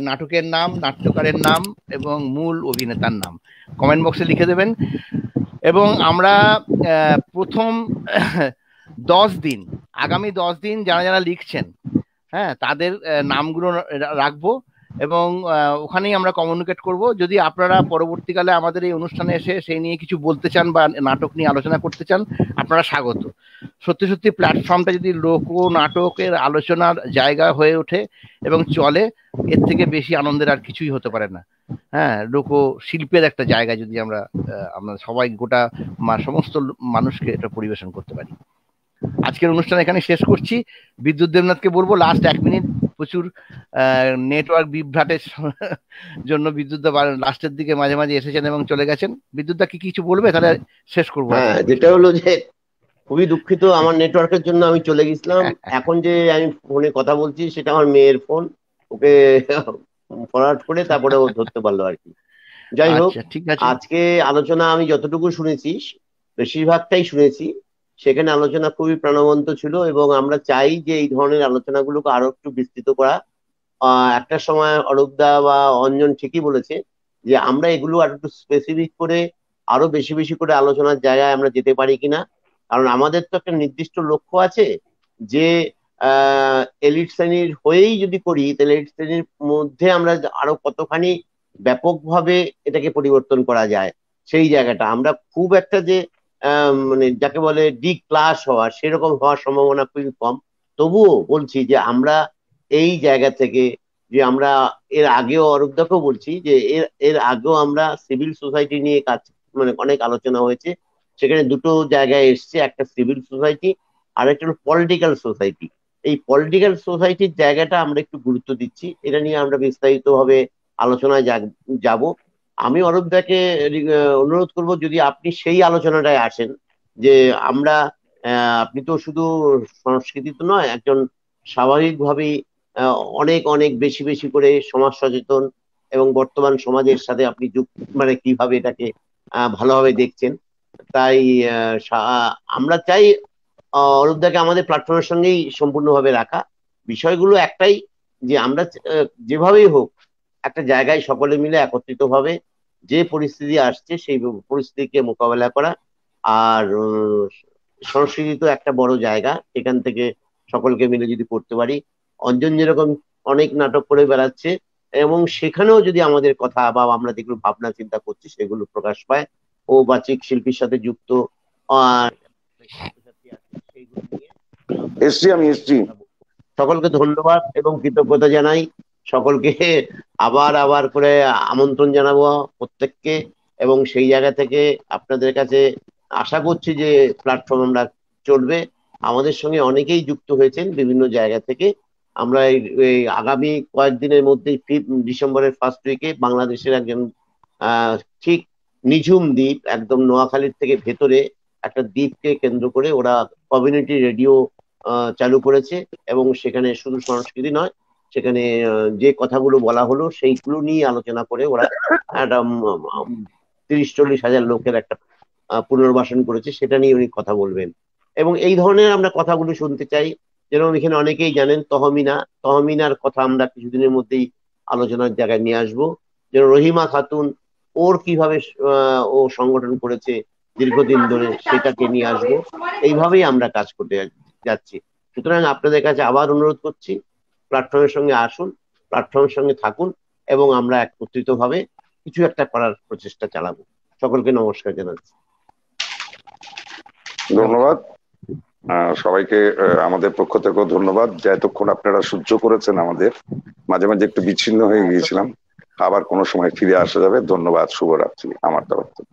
Speaker 2: নাটকের নাম, নাট্যকারের নাম এবং মূল অভিনেতার নাম কমেন্ট বক্সে লিখে দেবেন। এবং আমরা প্রথম 10 দিন, আগামী 10 দিন যারা যারা লিখছেন, হ্যাঁ, তাদের নামগুলো রাখবো এবং ওখানেই আমরা কমিউনিকেট করব। যদি আপনারা পরবর্তীকালে আমাদের এই অনুষ্ঠানে এসে সেই নিয়ে কিছু বলতে চান বা নাটক নিয়ে আলোচনা করতে চান, আপনারা স্বাগত। সত্যি সত্যি প্ল্যাটফর্মটা যদি লোক নাটকের আলোচনার জায়গা হয়ে ওঠে এবং চলে, এর থেকে বেশি আনন্দের আর কিছুই হতে পারে না। হ্যাঁ, লোক শিল্পের একটা জায়গা যদি আমরা সবাই গোটা সমস্ত মানুষকে এটা পরিবেশন করতে পারি। আজকের অনুষ্ঠান এখানে শেষ করছি। বিদ্যুৎ দেবনাথকে বলবো লাস্ট 1 মিনিট, প্রচুর নেটওয়ার্ক বিভ্রাটের জন্য বিদ্যুৎ দা লাস্টের দিকে মাঝে মাঝে এসেছেন এবং চলে গেছেন। বিদ্যুৎ দা কি কিছু বলবে? তাহলে শেষ করবো।
Speaker 1: হ্যাঁ, যেটা হলো যে খুবই দুঃখিত, আমার নেটওয়ার্কের জন্য আমি চলে গেছিলাম। এখন যে আমি ফোনে কথা বলছি সেটা আমার মেয়ের ফোন, ওকে ফরওয়ার্ড করে তারপরে ও ধরতে পারলো আর কি। যাই হোক, আজকে আলোচনা আমি যতটুকু শুনেছি, বেশিরভাগটাই শুনেছি, সেখানে আলোচনা খুবই প্রাণবন্ত ছিল এবং আমরা চাই যে এই ধরনের আলোচনাগুলোকে আরো একটু বিস্তৃত করা। একটা সময় অরূপদা বা অঞ্জন ঠিকই বলেছে যে আমরা এগুলো আর একটু স্পেসিফিক করে আরো বেশি বেশি করে আলোচনার জায়গায় আমরা যেতে পারি কিনা। কারণ আমাদের তো একটা নির্দিষ্ট লক্ষ্য আছে যে এলিট শ্রেণীর হয়েই যদি করি, তাহলে এলিট শ্রেণীর মধ্যে আমরা আরো কতখানি ব্যাপকভাবে এটাকে পরিবর্তন করা যায়, সেই জায়গাটা আমরা খুব একটা যে মানে যাকে বলে ডি ক্লাস হওয়া, সেরকম হওয়ার সম্ভাবনা খুবই কম। তবুও বলছি যে আমরা এই জায়গা থেকে, যে আমরা এর আগেও অরূপদাকেও বলছি যে এর আগেও আমরা সিভিল সোসাইটি নিয়ে কাজ, মানে অনেক আলোচনা হয়েছে, সেখানে দুটো জায়গায় এসছে, একটা সিভিল সোসাইটি আর একটা হলো পলিটিক্যাল সোসাইটি। এই পলিটিক্যাল সোসাইটির জায়গাটা আমরা একটু গুরুত্ব দিচ্ছি, এটা নিয়ে আমরা বিস্তারিতভাবে আলোচনায় যাব। আমি অরূপদাকে অনুরোধ করব যদি আপনি সেই আলোচনাটায় আসেন, যে আমরা আপনি তো শুধু সংস্কৃতি তো নয়, একজন স্বাভাবিকভাবেই অনেক অনেক বেশি বেশি করে সমাজ সচেতন এবং বর্তমান সমাজের সাথে আপনি মানে কিভাবে এটাকে ভালোভাবে দেখছেন। তাই আমরা চাই অরূপদাকে আমাদের প্ল্যাটফর্মের সঙ্গেই সম্পূর্ণভাবে রাখা। বিষয়গুলো একটাই, যে আমরা যেভাবেই হোক একটা জায়গায় সকলে মিলে একত্রিত ভাবে যে পরিস্থিতি আসছে সেই পরিস্থিতিকে মোকাবেলা করা। আর সংস্কৃতি তো একটা বড় জায়গা, এখান থেকে সকলকে মিলে যদি করতে পারি, অঞ্জন যেরকম অনেক নাটক করে বেড়াচ্ছে এবং সেখানেও যদি আমাদের কথা বা আমরা যেগুলো ভাবনা চিন্তা করছি সেগুলো প্রকাশ পায়, ও বাচিক শিল্পীর সাথে যুক্ত সকলকে ধন্যবাদ এবং কৃতজ্ঞতা জানাই। সকলকে আবার আবার করে আমন্ত্রণ জানাবো প্রত্যেককে, এবং সেই জায়গা থেকে আপনাদের কাছে আশা করছি যে প্ল্যাটফর্ম আমরা চলবে আমাদের সঙ্গে অনেকেই যুক্ত হয়েছেন বিভিন্ন জায়গা থেকে। আমরা এই আগামী কয়েকদিনের মধ্যেই ডিসেম্বরের ফার্স্ট উইকে বাংলাদেশের একজন ঠিক নিঝুম দ্বীপ, একদম নোয়াখালীর থেকে ভেতরে একটা দ্বীপকে কেন্দ্র করে ওরা কমিউনিটি রেডিও চালু করেছে, এবং সেখানে শুধু সংস্কৃতি নয়, সেখানে যে কথাগুলো বলা হলো সেইগুলো নিয়ে আলোচনা করে ওরা একটা 30-40 হাজার লোকের একটা পুনর্বাসন করেছে, সেটা নিয়ে উনি কথা বলবেন। এবং এই ধরনের আমরা কথাগুলো শুনতে চাই। যেরকম এখানে অনেকেই জানেন তহমিনার কথা আমরা কিছুদিনের মধ্যেই আলোচনার জায়গায় নিয়ে আসবো। যেন রহিমা খাতুন, ওর কিভাবে ও সংগঠন করেছে দীর্ঘদিন ধরে, সেটাকে নিয়ে আসবো। এইভাবেই আমরা কাজ করতে যাচ্ছি। সুতরাং আপনাদের কাছে আবার অনুরোধ করছি, প্ল্যাটফর্মের সঙ্গে আসুন, প্ল্যাটফর্মের সঙ্গে থাকুন, এবং আমরা একত্রিত ভাবে কিছু একটা করার প্রচেষ্টা চালাবো। সকলকে নমস্কার জানাচ্ছি।
Speaker 4: ধন্যবাদ সবাইকে। আমাদের পক্ষ থেকেও ধন্যবাদ যে এতক্ষণ আপনারা সহ্য করেছেন। আমাদের মাঝে মাঝে একটু বিচ্ছিন্ন হয়ে গিয়েছিলাম, আবার কোনো সময় ফিরে আসা যাবে। ধন্যবাদ, শুভরাত্রি আমার তরফ থেকে।